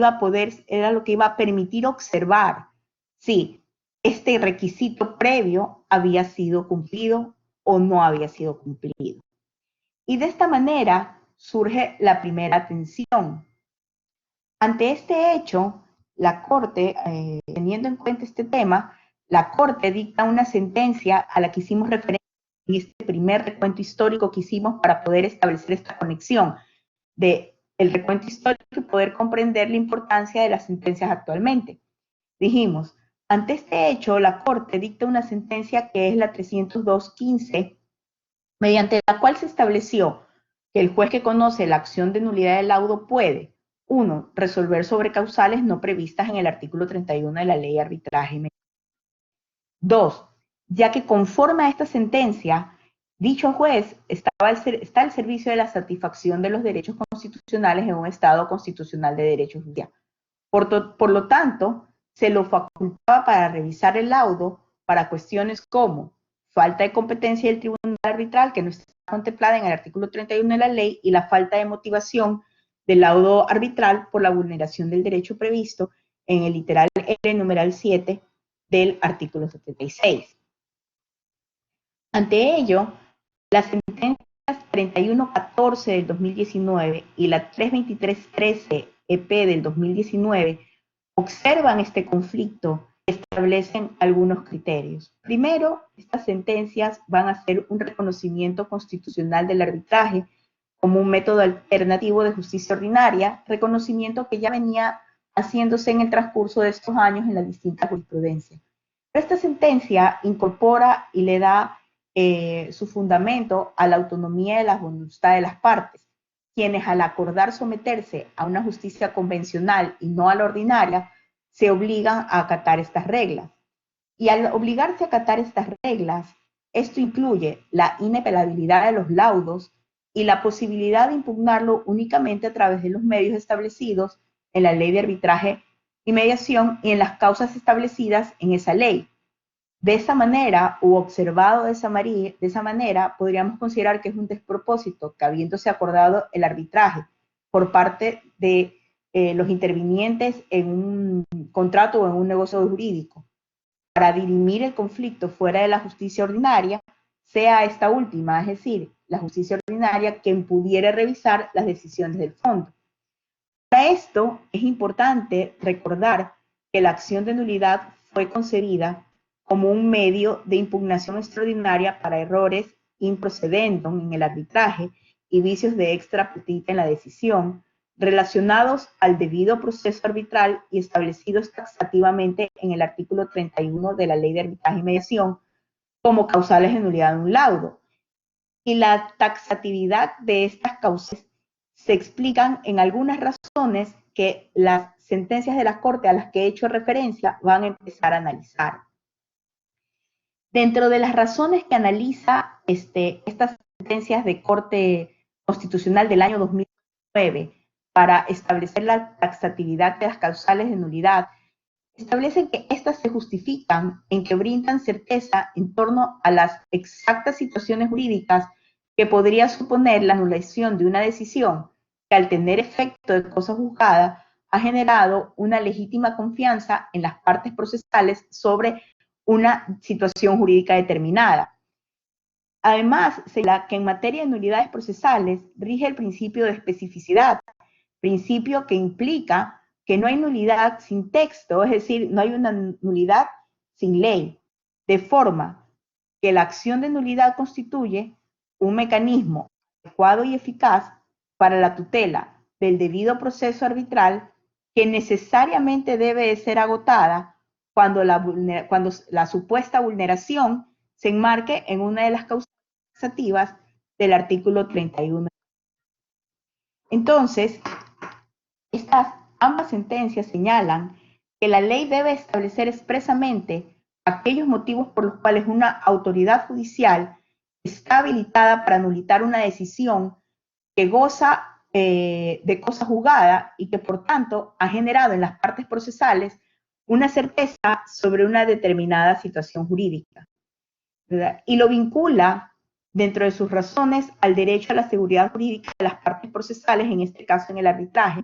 era lo que iba a permitir observar si este requisito previo había sido cumplido o no había sido cumplido. Y de esta manera surge la primera tensión. Ante este hecho, la Corte, teniendo en cuenta este tema, la Corte dicta una sentencia a la que hicimos referencia en este primer recuento histórico que hicimos para poder establecer esta conexión del recuento histórico y poder comprender la importancia de las sentencias actualmente. Dijimos, ante este hecho, la Corte dicta una sentencia que es la 302-15, mediante la cual se estableció que el juez que conoce la acción de nulidad del laudo puede: 1. Resolver sobre causales no previstas en el artículo 31 de la Ley de Arbitraje. 2. Ya que conforme a esta sentencia, dicho juez está al servicio de la satisfacción de los derechos constitucionales en un Estado constitucional de derecho judicial. Por lo tanto, se lo facultaba para revisar el laudo para cuestiones como falta de competencia del tribunal arbitral, que no está contemplada en el artículo 31 de la ley, y la falta de motivación del laudo arbitral por la vulneración del derecho previsto en el literal L, numeral 7 del artículo 76. Ante ello, las sentencias 3114 del 2019 y la 32313 EP del 2019 observan este conflicto y establecen algunos criterios. Primero, estas sentencias van a hacer un reconocimiento constitucional del arbitraje como un método alternativo de justicia ordinaria, reconocimiento que ya venía haciéndose en el transcurso de estos años en las distintas jurisprudencias. Pero esta sentencia incorpora y le da su fundamento a la autonomía de la voluntad de las partes, quienes al acordar someterse a una justicia convencional y no a la ordinaria, se obligan a acatar estas reglas. Y al obligarse a acatar estas reglas, esto incluye la inapelabilidad de los laudos y la posibilidad de impugnarlo únicamente a través de los medios establecidos en la Ley de Arbitraje y Mediación y en las causas establecidas en esa ley. De esa manera, o observado de esa manera, podríamos considerar que es un despropósito que, habiéndose acordado el arbitraje por parte de los intervinientes en un contrato o en un negocio jurídico, para dirimir el conflicto fuera de la justicia ordinaria, sea esta última, es decir, la justicia ordinaria, quien pudiera revisar las decisiones del fondo. Para esto es importante recordar que la acción de nulidad fue concebida como un medio de impugnación extraordinaria para errores in procedendum en el arbitraje y vicios de extra petita en la decisión, relacionados al debido proceso arbitral y establecidos taxativamente en el artículo 31 de la Ley de Arbitraje y Mediación como causales de nulidad de un laudo. Y la taxatividad de estas causas se explican en algunas razones que las sentencias de la Corte a las que he hecho referencia van a empezar a analizar. Dentro de las razones que analiza estas sentencias de Corte Constitucional del año 2009 para establecer la taxatividad de las causales de nulidad, establecen que estas se justifican en que brindan certeza en torno a las exactas situaciones jurídicas que podría suponer la anulación de una decisión que al tener efecto de cosa juzgada ha generado una legítima confianza en las partes procesales sobre una situación jurídica determinada. Además, señala que en materia de nulidades procesales rige el principio de especificidad, principio que implica que no hay nulidad sin texto, es decir, no hay una nulidad sin ley, de forma que la acción de nulidad constituye un mecanismo adecuado y eficaz para la tutela del debido proceso arbitral que necesariamente debe de ser agotada cuando la supuesta vulneración se enmarque en una de las causas taxativas del artículo 31. Entonces, ambas sentencias señalan que la ley debe establecer expresamente aquellos motivos por los cuales una autoridad judicial está habilitada para anular una decisión que goza de cosa juzgada y que por tanto ha generado en las partes procesales una certeza sobre una determinada situación jurídica, ¿verdad? Y lo vincula dentro de sus razones al derecho a la seguridad jurídica de las partes procesales, en este caso en el arbitraje,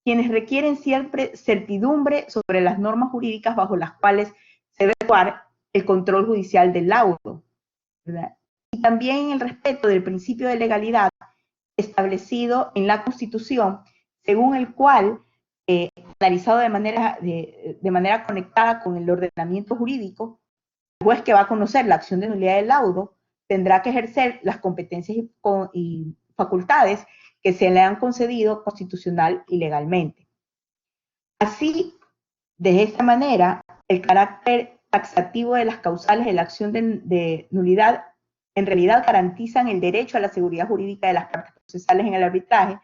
quienes requieren siempre certidumbre sobre las normas jurídicas bajo las cuales se debe actuar el control judicial del laudo, ¿verdad? Y también el respeto del principio de legalidad establecido en la Constitución, según el cual, analizado de manera conectada con el ordenamiento jurídico, el juez que va a conocer la acción de nulidad del laudo tendrá que ejercer las competencias y facultades que se le han concedido constitucional y legalmente. Así, de esta manera, el carácter taxativo de las causales de la acción de nulidad en realidad garantizan el derecho a la seguridad jurídica de las partes procesales en el arbitraje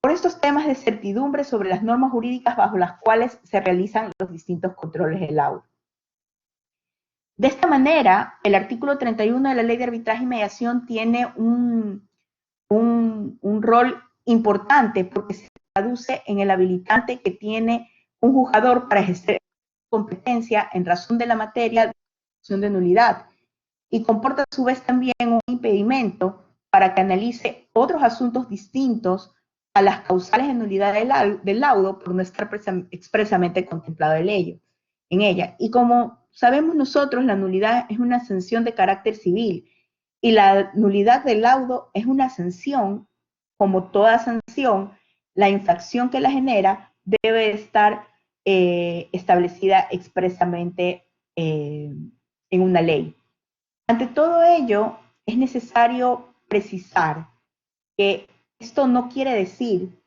por estos temas de certidumbre sobre las normas jurídicas bajo las cuales se realizan los distintos controles del laudo. De esta manera, el artículo 31 de la Ley de Arbitraje y Mediación tiene un rol importante porque se traduce en el habilitante que tiene un juzgador para ejercer competencia en razón de la materia de acción de nulidad y comporta a su vez también un impedimento para que analice otros asuntos distintos a las causales de nulidad del laudo por no estar expresamente contemplado en ella. Y como sabemos nosotros, la nulidad es una sanción de carácter civil y la nulidad del laudo es una sanción. Como toda sanción, la infracción que la genera debe estar establecida expresamente en una ley. Ante todo ello, es necesario precisar que esto no quiere decir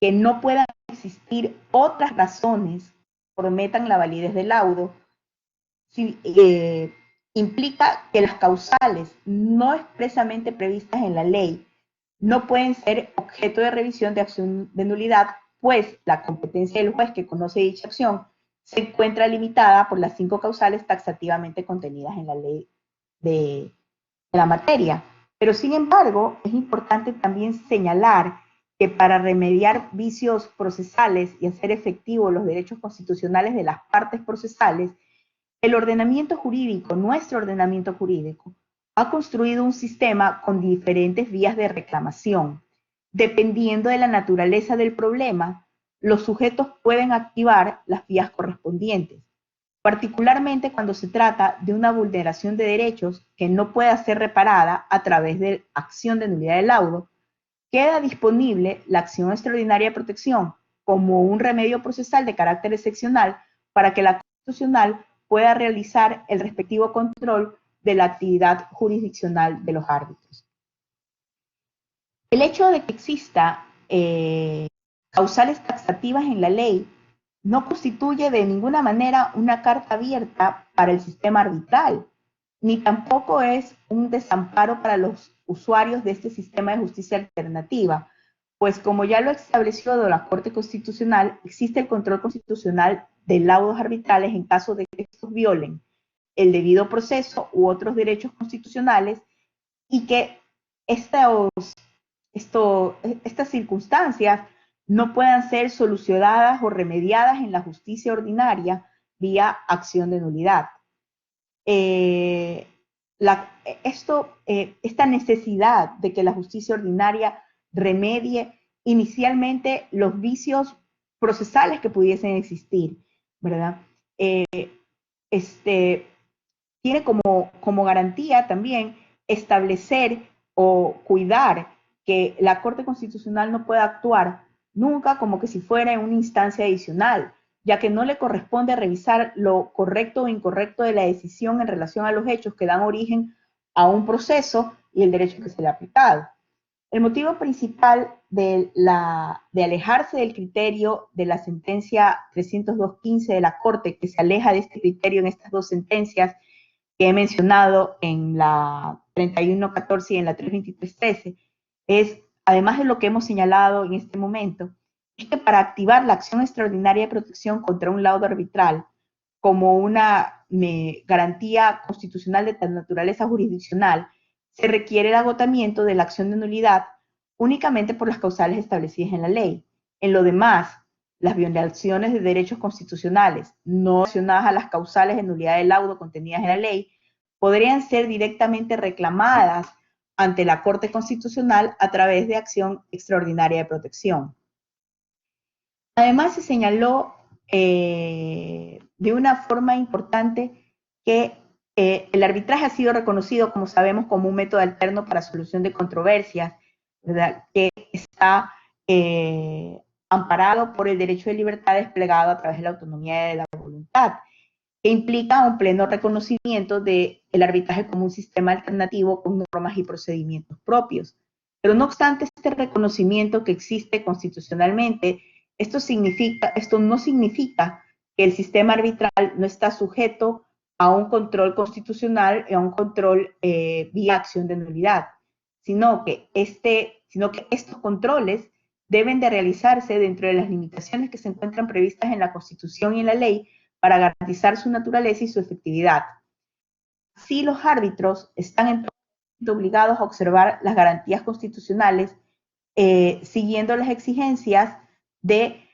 que no puedan existir otras razones que prometan la validez del laudo. Implica que las causales no expresamente previstas en la ley no pueden ser objeto de revisión de acción de nulidad, pues la competencia del juez que conoce dicha acción se encuentra limitada por las 5 causales taxativamente contenidas en la ley de la materia. Pero sin embargo, es importante también señalar que para remediar vicios procesales y hacer efectivos los derechos constitucionales de las partes procesales, el ordenamiento jurídico, nuestro ordenamiento jurídico, ha construido un sistema con diferentes vías de reclamación. Dependiendo de la naturaleza del problema, los sujetos pueden activar las vías correspondientes, particularmente cuando se trata de una vulneración de derechos que no pueda ser reparada a través de acción de nulidad del laudo. Queda disponible la acción extraordinaria de protección como un remedio procesal de carácter excepcional para que la Constitucional pueda realizar el respectivo control de la actividad jurisdiccional de los árbitros. El hecho de que exista causales taxativas en la ley no constituye de ninguna manera una carta abierta para el sistema arbitral, ni tampoco es un desamparo para los usuarios de este sistema de justicia alternativa, pues como ya lo estableció la Corte Constitucional, existe el control constitucional de laudos arbitrales en caso de que estos violen el debido proceso u otros derechos constitucionales y que estas circunstancias no puedan ser solucionadas o remediadas en la justicia ordinaria vía acción de nulidad. Esta necesidad de que la justicia ordinaria remedie inicialmente los vicios procesales que pudiesen existir, ¿verdad? Tiene como garantía también establecer o cuidar que la Corte Constitucional no pueda actuar nunca como que si fuera en una instancia adicional, ya que no le corresponde revisar lo correcto o incorrecto de la decisión en relación a los hechos que dan origen a un proceso y el derecho que se le ha aplicado. El motivo principal de alejarse del criterio de la sentencia 302.15 de la Corte, que se aleja de este criterio en estas dos sentencias que he mencionado en la 31.14 y en la 323.13, es, además de lo que hemos señalado en este momento, es que para activar la acción extraordinaria de protección contra un laudo arbitral como una garantía constitucional de tal naturaleza jurisdiccional, se requiere el agotamiento de la acción de nulidad únicamente por las causales establecidas en la ley. En lo demás, las violaciones de derechos constitucionales no relacionadas a las causales de nulidad del laudo contenidas en la ley podrían ser directamente reclamadas ante la Corte Constitucional a través de acción extraordinaria de protección. Además, se señaló de una forma importante que el arbitraje ha sido reconocido, como sabemos, como un método alterno para solución de controversias, ¿verdad?, que está amparado por el derecho de libertad desplegado a través de la autonomía de la voluntad, que implica un pleno reconocimiento del arbitraje como un sistema alternativo con normas y procedimientos propios. Pero no obstante este reconocimiento que existe constitucionalmente, esto no significa que el sistema arbitral no está sujeto a un control constitucional y a un control vía acción de nulidad, sino que estos controles deben de realizarse dentro de las limitaciones que se encuentran previstas en la Constitución y en la ley para garantizar su naturaleza y su efectividad. Así, los árbitros están entonces obligados a observar las garantías constitucionales siguiendo las exigencias de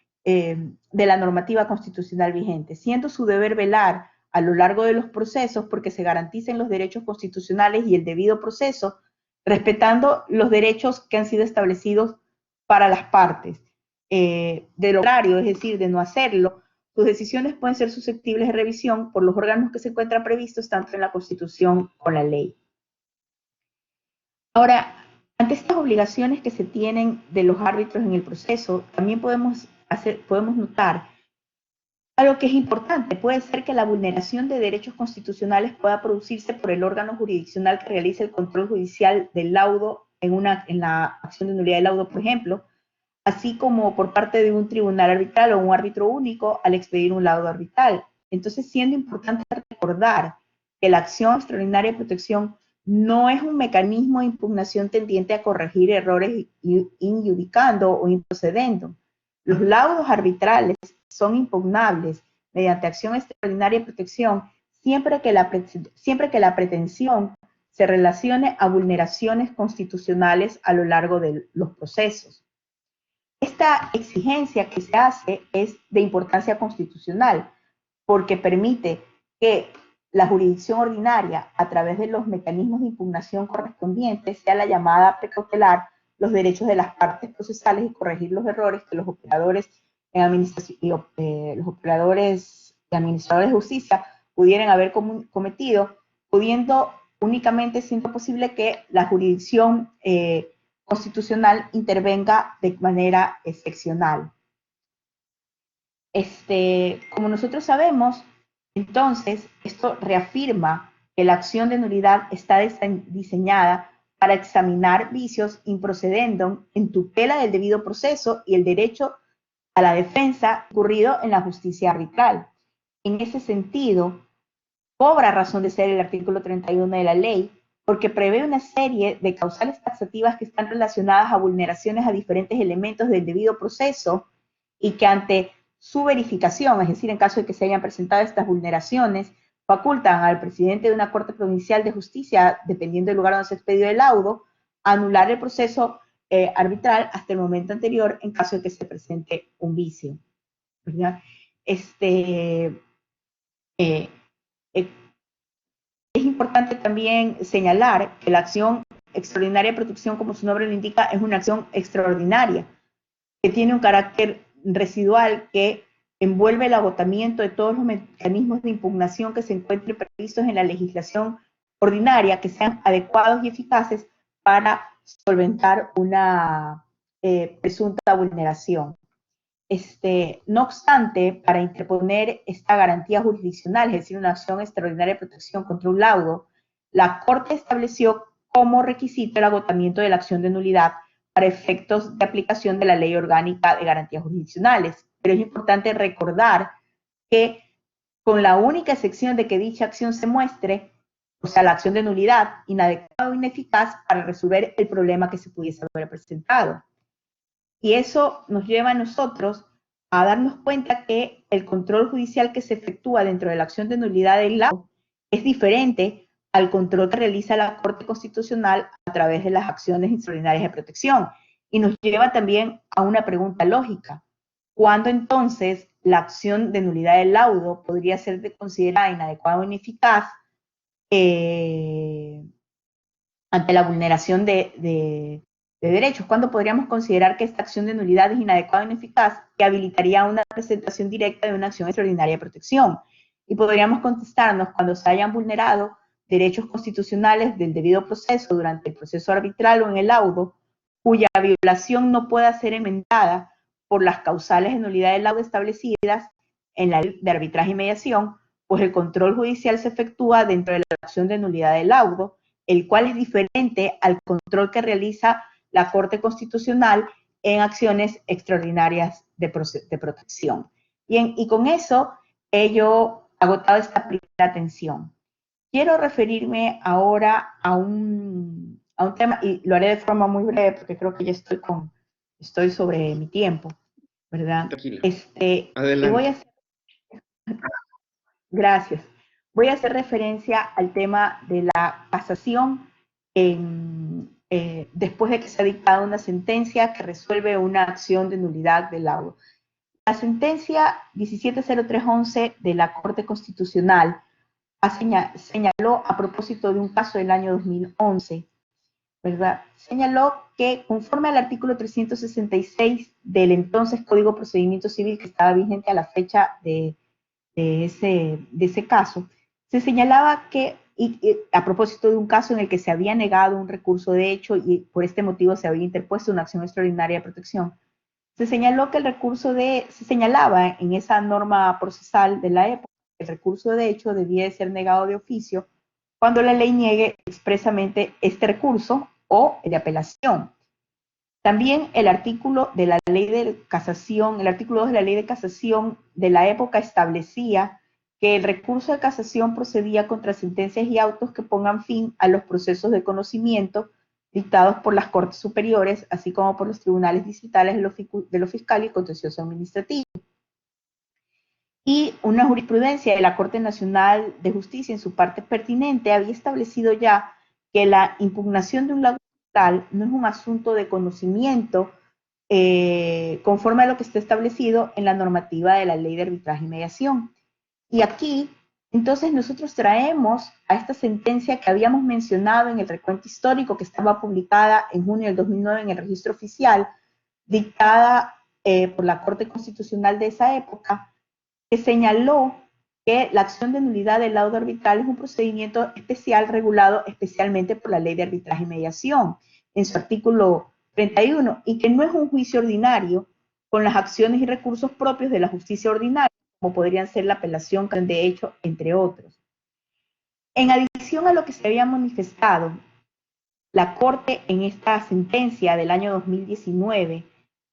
la normativa constitucional vigente, siendo su deber velar a lo largo de los procesos porque se garanticen los derechos constitucionales y el debido proceso, respetando los derechos que han sido establecidos para las partes. De lo contrario, es decir, de no hacerlo, sus decisiones pueden ser susceptibles de revisión por los órganos que se encuentran previstos tanto en la Constitución como en la ley. Ahora, ante estas obligaciones que se tienen de los árbitros en el proceso, también podemos notar algo que es importante. Puede ser que la vulneración de derechos constitucionales pueda producirse por el órgano jurisdiccional que realice el control judicial del laudo en la acción de nulidad del laudo, por ejemplo, así como por parte de un tribunal arbitral o un árbitro único al expedir un laudo arbitral. Entonces, siendo importante recordar que la acción extraordinaria de protección no es un mecanismo de impugnación tendiente a corregir errores injudicando o improcedendo. Los laudos arbitrales son impugnables mediante acción extraordinaria de protección siempre que la pretensión se relacione a vulneraciones constitucionales a lo largo de los procesos. Esta exigencia que se hace es de importancia constitucional porque permite que la jurisdicción ordinaria, a través de los mecanismos de impugnación correspondientes, sea la llamada a precautelar los derechos de las partes procesales y corregir los errores que los operadores y administradores de justicia pudieran haber cometido, pudiendo únicamente siendo posible que la jurisdicción constitucional intervenga de manera excepcional. Como nosotros sabemos, entonces, esto reafirma que la acción de nulidad está diseñada para examinar vicios improcedendum en tutela del debido proceso y el derecho a la defensa ocurrido en la justicia arbitral. En ese sentido, cobra razón de ser el artículo 31 de la ley, porque prevé una serie de causales taxativas que están relacionadas a vulneraciones a diferentes elementos del debido proceso y que ante su verificación, es decir, en caso de que se hayan presentado estas vulneraciones, facultan al presidente de una Corte Provincial de Justicia, dependiendo del lugar donde se expedió el laudo, a anular el proceso arbitral hasta el momento anterior en caso de que se presente un vicio, ¿verdad? Es importante también señalar que la acción extraordinaria de protección, como su nombre lo indica, es una acción extraordinaria, que tiene un carácter residual que envuelve el agotamiento de todos los mecanismos de impugnación que se encuentren previstos en la legislación ordinaria, que sean adecuados y eficaces para solventar una presunta vulneración. No obstante, para interponer esta garantía jurisdiccional, es decir, una acción extraordinaria de protección contra un laudo, la Corte estableció como requisito el agotamiento de la acción de nulidad para efectos de aplicación de la Ley Orgánica de Garantías Jurisdiccionales. Pero es importante recordar que con la única excepción de que dicha acción se muestre, o sea, la acción de nulidad, inadecuada o ineficaz para resolver el problema que se pudiese haber presentado. Y eso nos lleva a nosotros a darnos cuenta que el control judicial que se efectúa dentro de la acción de nulidad del laudo es diferente al control que realiza la Corte Constitucional a través de las acciones extraordinarias de protección. Y nos lleva también a una pregunta lógica. ¿Cuándo entonces la acción de nulidad del laudo podría ser considerada inadecuada o ineficaz ante la vulneración de derechos? ¿Cuándo podríamos considerar que esta acción de nulidad es inadecuada o ineficaz que habilitaría una presentación directa de una acción extraordinaria de protección? Y podríamos contestarnos cuando se hayan vulnerado derechos constitucionales del debido proceso durante el proceso arbitral o en el laudo, cuya violación no pueda ser enmendada por las causales de nulidad del laudo establecidas en la ley de arbitraje y mediación, pues el control judicial se efectúa dentro de la acción de nulidad del laudo, el cual es diferente al control que realiza la Corte Constitucional en acciones extraordinarias de protección. Y con eso yo he agotado esta primera atención. Quiero referirme ahora a un tema, y lo haré de forma muy breve porque creo que ya estoy sobre mi tiempo, ¿verdad? Tranquila. Y voy a hacer, gracias. Voy a hacer referencia al tema de la casación después de que se ha dictado una sentencia que resuelve una acción de nulidad del laudo. La sentencia 170311 de la Corte Constitucional señaló a propósito de un caso del año 2011, ¿verdad? Señaló que conforme al artículo 366 del entonces Código de Procedimiento Civil que estaba vigente a la fecha de ese caso, se señalaba que, a propósito de un caso en el que se había negado un recurso de hecho y por este motivo se había interpuesto una acción extraordinaria de protección, se señaló que se señalaba en esa norma procesal de la época que el recurso de hecho debía de ser negado de oficio cuando la ley niegue expresamente este recurso o de apelación. También el artículo de la ley de casación, el artículo 2 de la ley de casación de la época establecía que el recurso de casación procedía contra sentencias y autos que pongan fin a los procesos de conocimiento dictados por las Cortes Superiores, así como por los tribunales distritales de lo fiscal y contencioso administrativo. Y una jurisprudencia de la Corte Nacional de Justicia en su parte pertinente había establecido ya que la impugnación de un laudo no es un asunto de conocimiento conforme a lo que está establecido en la normativa de la Ley de Arbitraje y Mediación. Y aquí, entonces, nosotros traemos a esta sentencia que habíamos mencionado en el recuento histórico que estaba publicada en junio del 2009 en el registro oficial, dictada por la Corte Constitucional de esa época, que señaló que la acción de nulidad del laudo arbitral es un procedimiento especial regulado especialmente por la Ley de Arbitraje y Mediación, en su artículo 31, y que no es un juicio ordinario con las acciones y recursos propios de la justicia ordinaria, como podrían ser la apelación de hecho, entre otros. En adición relación a lo que se había manifestado, la Corte en esta sentencia del año 2019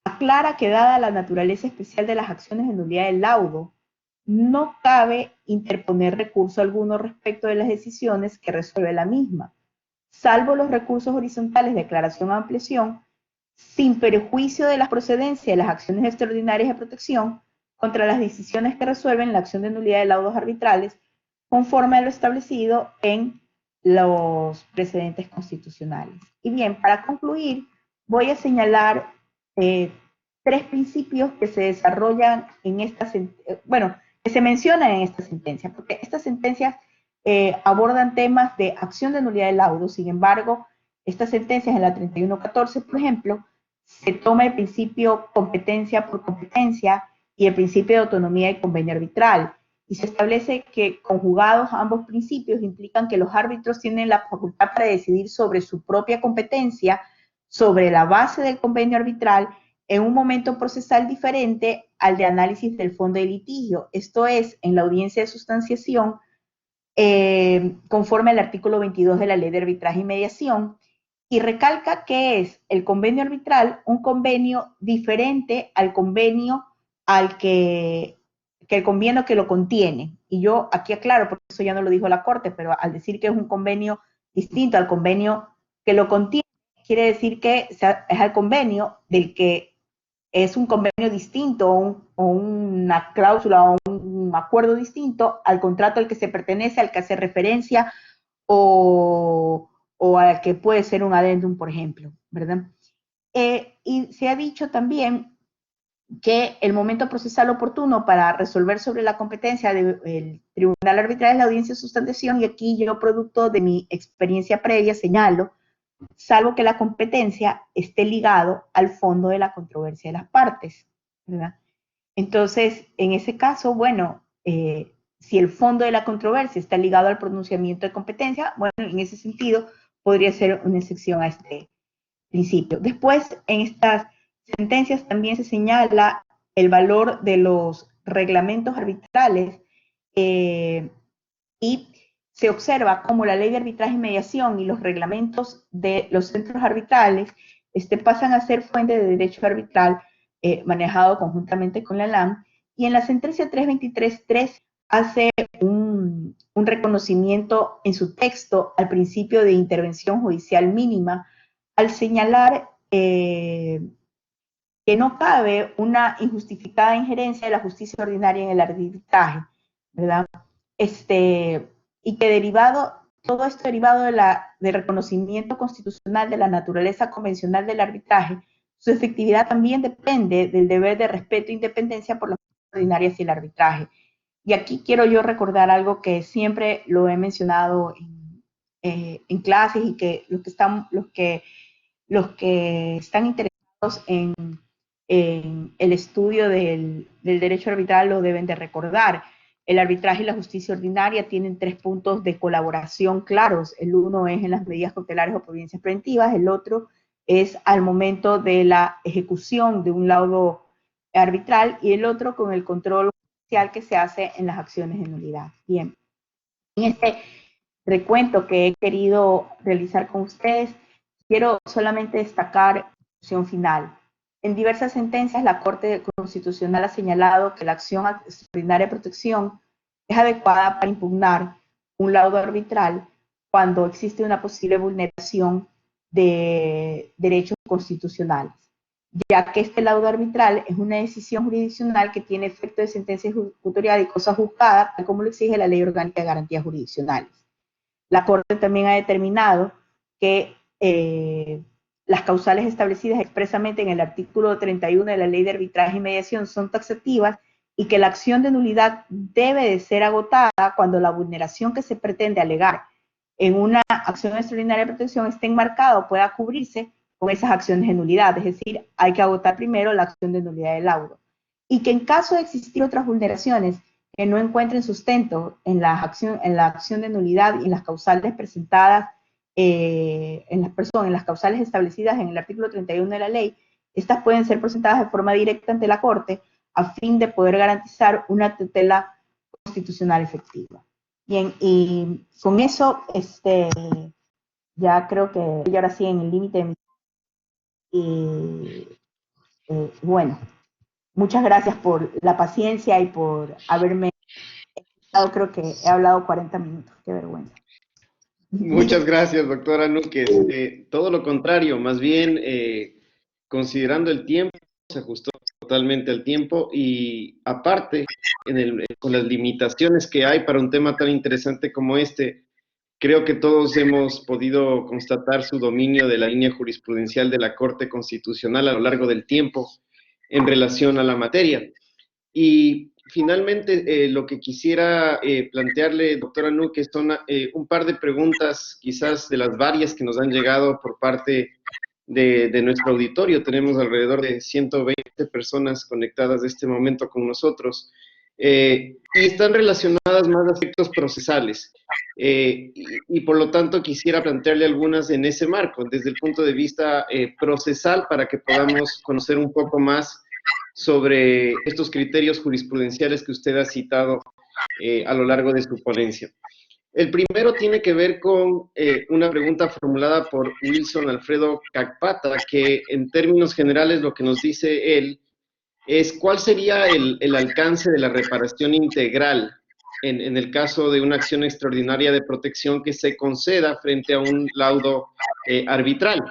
aclara que dada la naturaleza especial de las acciones de nulidad del laudo, no cabe interponer recurso alguno respecto de las decisiones que resuelve la misma, salvo los recursos horizontales de declaración o ampliación, sin perjuicio de la procedencia de las acciones extraordinarias de protección contra las decisiones que resuelven la acción de nulidad de laudos arbitrales, conforme a lo establecido en los precedentes constitucionales. Y bien, para concluir, voy a señalar tres principios que se desarrollan en esta, que se mencionan en esta sentencia, porque estas sentencias abordan temas de acción de nulidad de laudo. Sin embargo, estas sentencias en la 3114, por ejemplo, se toma el principio competencia por competencia y el principio de autonomía y convenio arbitral, y se establece que conjugados ambos principios implican que los árbitros tienen la facultad para decidir sobre su propia competencia, sobre la base del convenio arbitral, en un momento procesal diferente al de análisis del fondo de litigio, esto es, en la audiencia de sustanciación, conforme al artículo 22 de la Ley de Arbitraje y Mediación, y recalca que es el convenio arbitral un convenio diferente al convenio que el convenio que lo contiene. Y yo aquí aclaro, porque eso ya no lo dijo la Corte, pero al decir que es un convenio distinto al convenio que lo contiene, quiere decir que es el convenio del que es un convenio distinto o una cláusula o un acuerdo distinto al contrato al que se pertenece, al que hace referencia o al que puede ser un adendum, por ejemplo, ¿verdad? Y se ha dicho también que el momento procesal oportuno para resolver sobre la competencia del tribunal arbitral es la audiencia de sustanciación, y aquí yo, producto de mi experiencia previa, señalo, salvo que la competencia esté ligado al fondo de la controversia de las partes, ¿verdad? Entonces, en ese caso, bueno, si el fondo de la controversia está ligado al pronunciamiento de competencia, bueno, en ese sentido podría ser una excepción a este principio. Después, en estas sentencias también se señala el valor de los reglamentos arbitrales y se observa cómo la ley de arbitraje y mediación y los reglamentos de los centros arbitrales pasan a ser fuente de derecho arbitral manejado conjuntamente con la LAM, y en la sentencia 323.3 hace un reconocimiento en su texto al principio de intervención judicial mínima, al señalar que no cabe una injustificada injerencia de la justicia ordinaria en el arbitraje, ¿verdad? Y que todo esto derivado del reconocimiento constitucional de la naturaleza convencional del arbitraje, su efectividad también depende del deber de respeto e independencia por las justicia ordinarias y el arbitraje. Y aquí quiero yo recordar algo que siempre lo he mencionado en clases, y que los que están interesados en el estudio del derecho arbitral lo deben de recordar. El arbitraje y la justicia ordinaria tienen 3 puntos de colaboración claros. El uno es en las medidas cautelares o providencias preventivas, el otro es al momento de la ejecución de un laudo arbitral, y el otro con el control judicial que se hace en las acciones de nulidad. Bien, en este recuento que he querido realizar con ustedes, quiero solamente destacar la conclusión final. En diversas sentencias, la Corte Constitucional ha señalado que la acción extraordinaria de protección es adecuada para impugnar un laudo arbitral cuando existe una posible vulneración de derechos constitucionales, ya que este laudo arbitral es una decisión jurisdiccional que tiene efecto de sentencia ejecutorial y cosa juzgada, tal como lo exige la Ley Orgánica de Garantías Jurisdiccionales. La Corte también ha determinado que las causales establecidas expresamente en el artículo 31 de la Ley de Arbitraje y Mediación son taxativas, y que la acción de nulidad debe de ser agotada cuando la vulneración que se pretende alegar en una acción extraordinaria de protección esté enmarcada o pueda cubrirse con esas acciones de nulidad. Es decir, hay que agotar primero la acción de nulidad del laudo. Y que en caso de existir otras vulneraciones que no encuentren sustento en la acción de nulidad y en las causales presentadas en las causales establecidas en el artículo 31 de la ley, estas pueden ser presentadas de forma directa ante la Corte a fin de poder garantizar una tutela constitucional efectiva. Bien, y con eso, ya creo que ya ahora sí en el límite de mi... Y bueno, muchas gracias por la paciencia y por haberme escuchado. Creo que he hablado 40 minutos, qué vergüenza. Muchas gracias, doctora Núquez. Todo lo contrario, más bien considerando el tiempo, se ajustó totalmente al tiempo y aparte, con las limitaciones que hay para un tema tan interesante como este, creo que todos hemos podido constatar su dominio de la línea jurisprudencial de la Corte Constitucional a lo largo del tiempo en relación a la materia. Y finalmente, lo que quisiera plantearle, doctora Núñez, son un par de preguntas, quizás de las varias que nos han llegado por parte de nuestro auditorio. Tenemos alrededor de 120 personas conectadas en este momento con nosotros, y están relacionadas más a aspectos procesales. Y por lo tanto quisiera plantearle algunas en ese marco, desde el punto de vista procesal, para que podamos conocer un poco más sobre estos criterios jurisprudenciales que usted ha citado a lo largo de su ponencia. El primero tiene que ver con una pregunta formulada por Wilson Alfredo Cacpata, que en términos generales lo que nos dice él es cuál sería el alcance de la reparación integral en el caso de una acción extraordinaria de protección que se conceda frente a un laudo arbitral.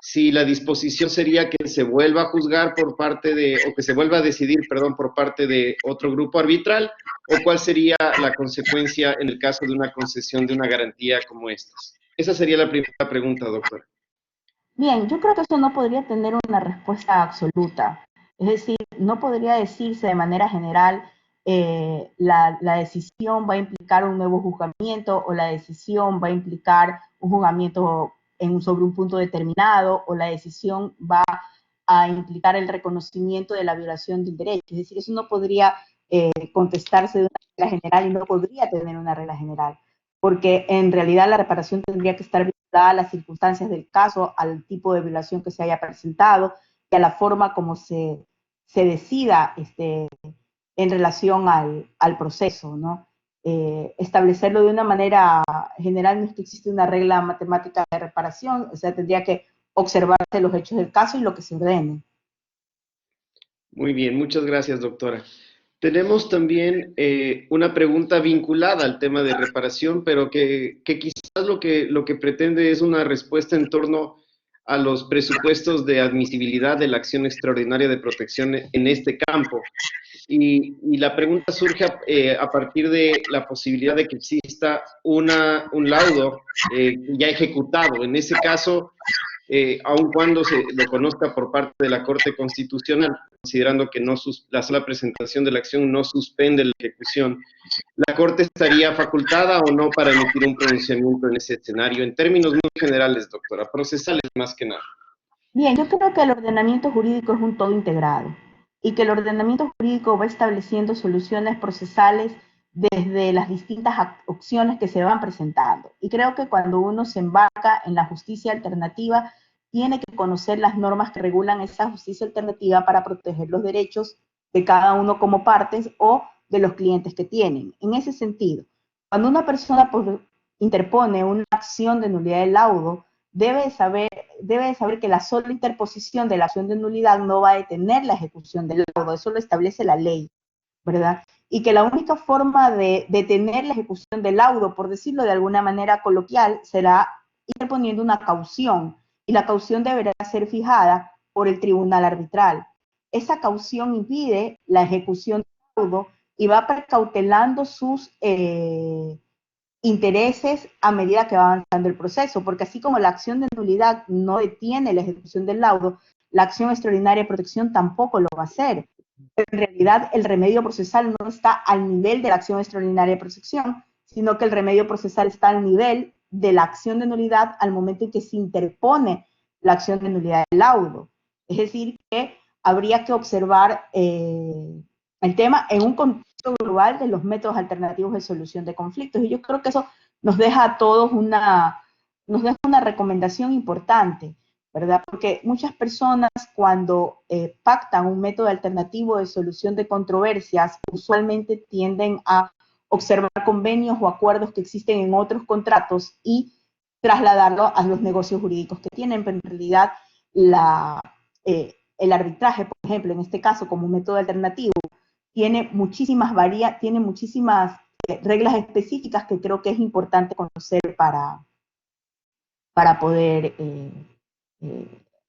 Si la disposición sería que se vuelva a juzgar por parte de, o que se vuelva a decidir, perdón, por parte de otro grupo arbitral, o cuál sería la consecuencia en el caso de una concesión de una garantía como esta. Esa sería la primera pregunta, doctora. Bien, yo creo que eso no podría tener una respuesta absoluta. Es decir, no podría decirse de manera general la decisión va a implicar un nuevo juzgamiento o la decisión va a implicar un juzgamiento sobre un punto determinado o la decisión va a implicar el reconocimiento de la violación del derecho. Es decir, eso no podría contestarse de una regla general y no podría tener una regla general, porque en realidad la reparación tendría que estar a las circunstancias del caso, al tipo de violación que se haya presentado y a la forma como se decida en relación al proceso, ¿no? Establecerlo de una manera general, no es que existe una regla matemática de reparación, o sea, tendría que observarse los hechos del caso y lo que se ordene. Muy bien, muchas gracias, doctora. Tenemos también una pregunta vinculada al tema de reparación, pero que quizás lo que pretende es una respuesta en torno a los presupuestos de admisibilidad de la acción extraordinaria de protección en este campo. Y la pregunta surge a partir de la posibilidad de que exista un laudo ya ejecutado. En ese caso, aun cuando se lo conozca por parte de la Corte Constitucional, considerando que la sola presentación de la acción no suspende la ejecución, ¿la Corte estaría facultada o no para emitir un pronunciamiento en ese escenario? En términos muy generales, doctora, procesales más que nada. Bien, yo creo que el ordenamiento jurídico es un todo integrado y que el ordenamiento jurídico va estableciendo soluciones procesales desde las distintas opciones que se van presentando. Y creo que cuando uno se embarca en la justicia alternativa, tiene que conocer las normas que regulan esa justicia alternativa para proteger los derechos de cada uno como partes o de los clientes que tienen. En ese sentido, cuando una persona interpone una acción de nulidad de laudo, debe saber que la sola interposición de la acción de nulidad no va a detener la ejecución del laudo, eso lo establece la ley, ¿verdad? Y que la única forma de detener la ejecución del laudo, por decirlo de alguna manera coloquial, será interponiendo una caución, y la caución deberá ser fijada por el tribunal arbitral. Esa caución impide la ejecución del laudo y va precautelando sus intereses a medida que va avanzando el proceso, porque así como la acción de nulidad no detiene la ejecución del laudo, la acción extraordinaria de protección tampoco lo va a hacer. En realidad, el remedio procesal no está al nivel de la acción extraordinaria de protección, sino que el remedio procesal está al nivel de la acción de nulidad al momento en que se interpone la acción de nulidad del laudo. Es decir, que habría que observar el tema en un contexto global de los métodos alternativos de solución de conflictos. Y yo creo que eso nos deja a todos una recomendación importante, ¿verdad? Porque muchas personas cuando pactan un método alternativo de solución de controversias, usualmente tienden a observar convenios o acuerdos que existen en otros contratos y trasladarlo a los negocios jurídicos que tienen, pero en realidad el arbitraje, por ejemplo, en este caso como método alternativo, tiene muchísimas reglas específicas que creo que es importante conocer para poder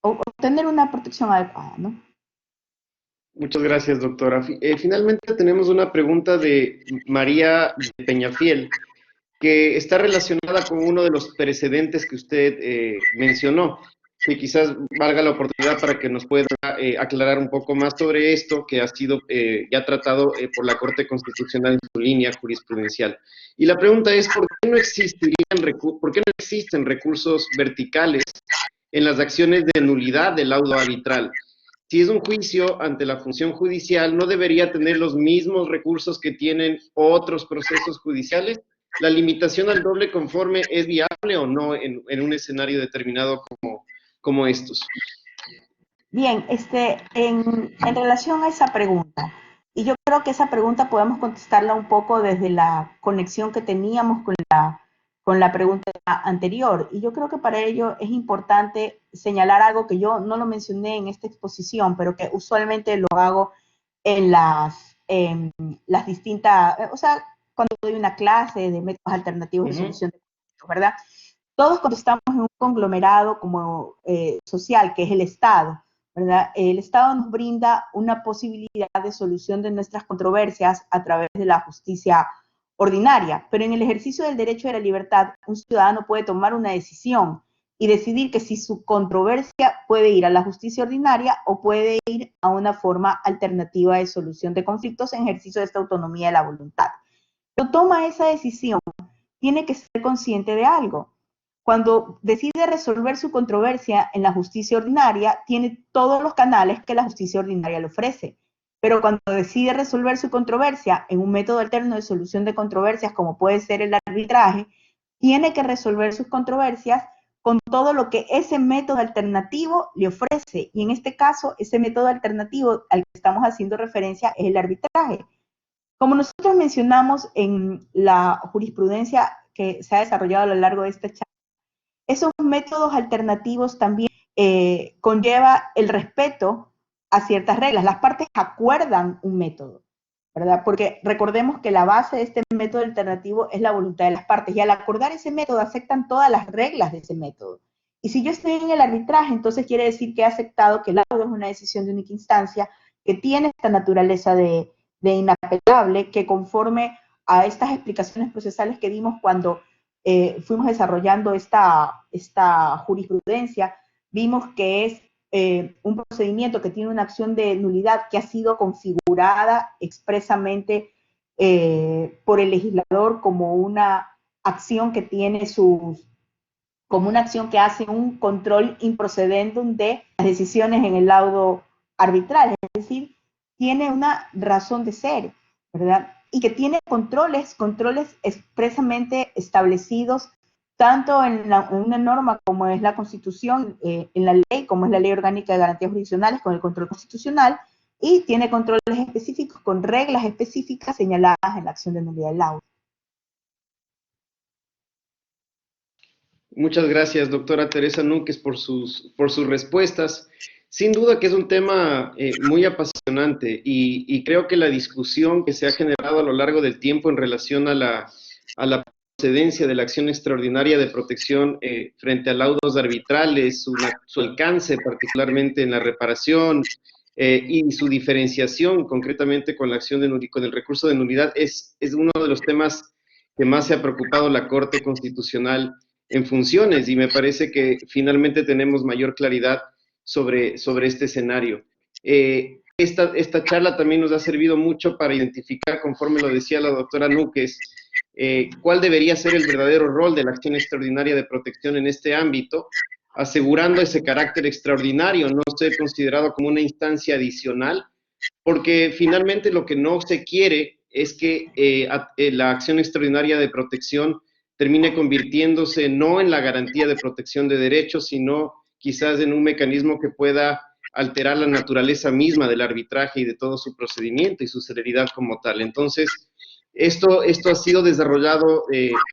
obtener una protección adecuada, ¿no? Muchas gracias, doctora. Finalmente tenemos una pregunta de María de Peñafiel, que está relacionada con uno de los precedentes que usted mencionó, que quizás valga la oportunidad para que nos pueda aclarar un poco más sobre esto, que ha sido ya tratado por la Corte Constitucional en su línea jurisprudencial. Y la pregunta es, ¿por qué no existen recursos verticales en las acciones de nulidad del laudo arbitral? Si es un juicio ante la función judicial, ¿no debería tener los mismos recursos que tienen otros procesos judiciales? ¿La limitación al doble conforme es viable o no en un escenario determinado como estos? Bien, en relación a esa pregunta, y yo creo que esa pregunta podemos contestarla un poco desde la conexión que teníamos con la pregunta anterior, y yo creo que para ello es importante señalar algo que yo no lo mencioné en esta exposición, pero que usualmente lo hago en las distintas, o sea, cuando doy una clase de métodos alternativos de solución de conflictos, ¿verdad? Todos cuando estamos en un conglomerado como social, que es el Estado, ¿verdad? El Estado nos brinda una posibilidad de solución de nuestras controversias a través de la justicia ordinaria, pero en el ejercicio del derecho de la libertad, un ciudadano puede tomar una decisión y decidir que si su controversia puede ir a la justicia ordinaria o puede ir a una forma alternativa de solución de conflictos en ejercicio de esta autonomía de la voluntad. Pero toma esa decisión, tiene que ser consciente de algo. Cuando decide resolver su controversia en la justicia ordinaria, tiene todos los canales que la justicia ordinaria le ofrece. Pero cuando decide resolver su controversia en un método alterno de solución de controversias, como puede ser el arbitraje, tiene que resolver sus controversias con todo lo que ese método alternativo le ofrece. Y en este caso, ese método alternativo al que estamos haciendo referencia es el arbitraje. Como nosotros mencionamos en la jurisprudencia que se ha desarrollado a lo largo de esta charla, esos métodos alternativos también conlleva el respeto a ciertas reglas. Las partes acuerdan un método, ¿verdad? Porque recordemos que la base de este método alternativo es la voluntad de las partes, y al acordar ese método aceptan todas las reglas de ese método. Y si yo estoy en el arbitraje, entonces quiere decir que he aceptado que el laudo es una decisión de única instancia, que tiene esta naturaleza de inapelable, que conforme a estas explicaciones procesales que dimos cuando fuimos desarrollando esta jurisprudencia, vimos que es un procedimiento que tiene una acción de nulidad que ha sido configurada expresamente por el legislador como una acción que tiene como una acción que hace un control improcedendum de las decisiones en el laudo arbitral, es decir, tiene una razón de ser, ¿verdad? Y que tiene controles expresamente establecidos tanto en una norma como es la Constitución, en la ley, como es la Ley Orgánica de Garantías Jurisdiccionales, con el control constitucional, y tiene controles específicos con reglas específicas señaladas en la acción de nulidad del laudo. Muchas gracias, doctora Teresa Núquez, por sus respuestas. Sin duda que es un tema muy apasionante y creo que la discusión que se ha generado a lo largo del tiempo en relación a la procedencia de la acción extraordinaria de protección frente a laudos arbitrales, su alcance particularmente en la reparación y su diferenciación concretamente con la acción con el recurso de nulidad es uno de los temas que más se ha preocupado la Corte Constitucional en funciones, y me parece que finalmente tenemos mayor claridad sobre este escenario. Esta charla también nos ha servido mucho para identificar, conforme lo decía la doctora Núquez, cuál debería ser el verdadero rol de la acción extraordinaria de protección en este ámbito, asegurando ese carácter extraordinario, no ser considerado como una instancia adicional, porque finalmente lo que no se quiere es que la acción extraordinaria de protección termine convirtiéndose no en la garantía de protección de derechos, sino quizás en un mecanismo que pueda alterar la naturaleza misma del arbitraje y de todo su procedimiento y su celeridad como tal. Entonces, Esto ha sido desarrollado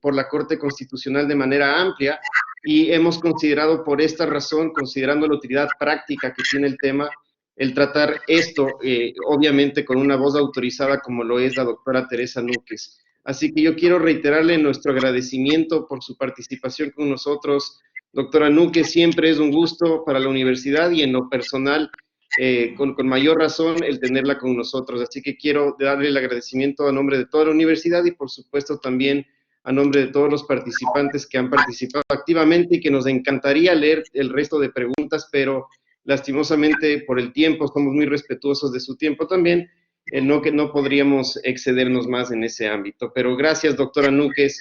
por la Corte Constitucional de manera amplia y hemos considerado por esta razón, considerando la utilidad práctica que tiene el tema, el tratar esto, obviamente con una voz autorizada como lo es la doctora Teresa Núquez. Así que yo quiero reiterarle nuestro agradecimiento por su participación con nosotros. Doctora Núquez, siempre es un gusto para la universidad y en lo personal, con mayor razón, el tenerla con nosotros. Así que quiero darle el agradecimiento a nombre de toda la universidad y por supuesto también a nombre de todos los participantes que han participado activamente y que nos encantaría leer el resto de preguntas, pero lastimosamente por el tiempo, somos muy respetuosos de su tiempo también, que no podríamos excedernos más en ese ámbito. Pero gracias, doctora Núquez,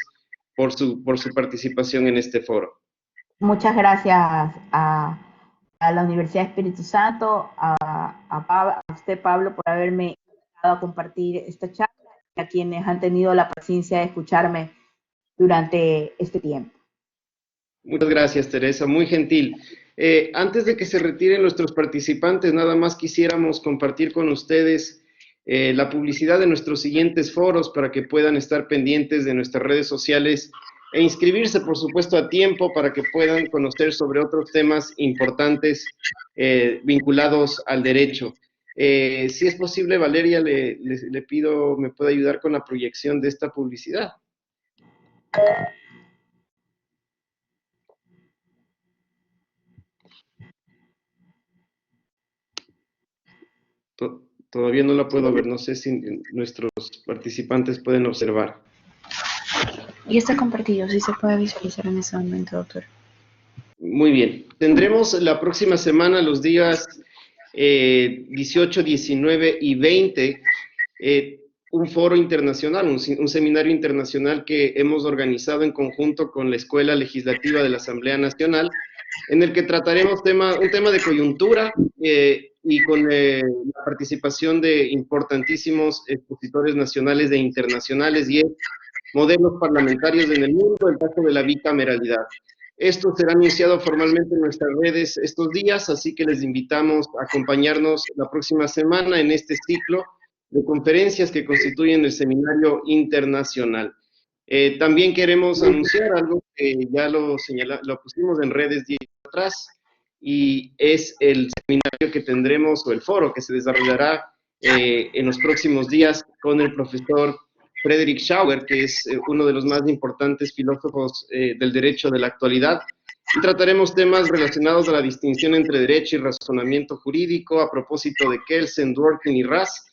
por su participación en este foro. Muchas gracias a la Universidad Espíritu Santo, a usted, Pablo, por haberme invitado a compartir esta charla y a quienes han tenido la paciencia de escucharme durante este tiempo. Muchas gracias, Teresa, muy gentil. Antes de que se retiren nuestros participantes, nada más quisiéramos compartir con ustedes la publicidad de nuestros siguientes foros para que puedan estar pendientes de nuestras redes sociales e inscribirse, por supuesto, a tiempo para que puedan conocer sobre otros temas importantes vinculados al derecho. Si es posible, Valeria, le pido, me puede ayudar con la proyección de esta publicidad. Todavía no la puedo ver, no sé si nuestros participantes pueden observar. Y está compartido, sí se puede visualizar en ese momento, doctor. Muy bien. Tendremos la próxima semana, los días 18, 19 y 20, un foro internacional, un seminario internacional que hemos organizado en conjunto con la Escuela Legislativa de la Asamblea Nacional, en el que trataremos un tema de coyuntura y con la participación de importantísimos expositores nacionales e internacionales y modelos parlamentarios en el mundo, el caso de la bicameralidad. Esto será anunciado formalmente en nuestras redes estos días, así que les invitamos a acompañarnos la próxima semana en este ciclo de conferencias que constituyen el seminario internacional. También queremos anunciar algo que ya lo pusimos en redes días atrás, y es el seminario que tendremos, o el foro que se desarrollará en los próximos días con el profesor Friedrich Schauer, que es uno de los más importantes filósofos del derecho de la actualidad, y trataremos temas relacionados a la distinción entre derecho y razonamiento jurídico a propósito de Kelsen, Dworkin y Raz.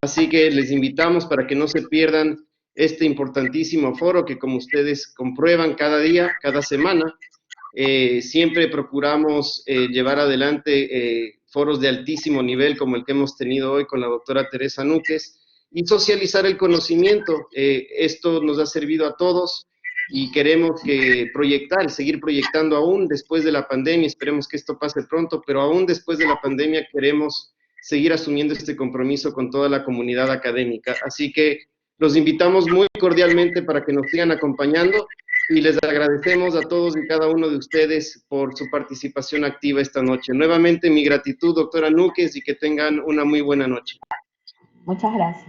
Así que les invitamos para que no se pierdan este importantísimo foro que, como ustedes comprueban cada día, cada semana, siempre procuramos llevar adelante foros de altísimo nivel como el que hemos tenido hoy con la doctora Teresa Núquez y socializar el conocimiento. Esto nos ha servido a todos y queremos seguir proyectando aún después de la pandemia. Esperemos que esto pase pronto, pero aún después de la pandemia queremos seguir asumiendo este compromiso con toda la comunidad académica. Así que los invitamos muy cordialmente para que nos sigan acompañando y les agradecemos a todos y cada uno de ustedes por su participación activa esta noche. Nuevamente mi gratitud, doctora Núquez, y que tengan una muy buena noche. Muchas gracias.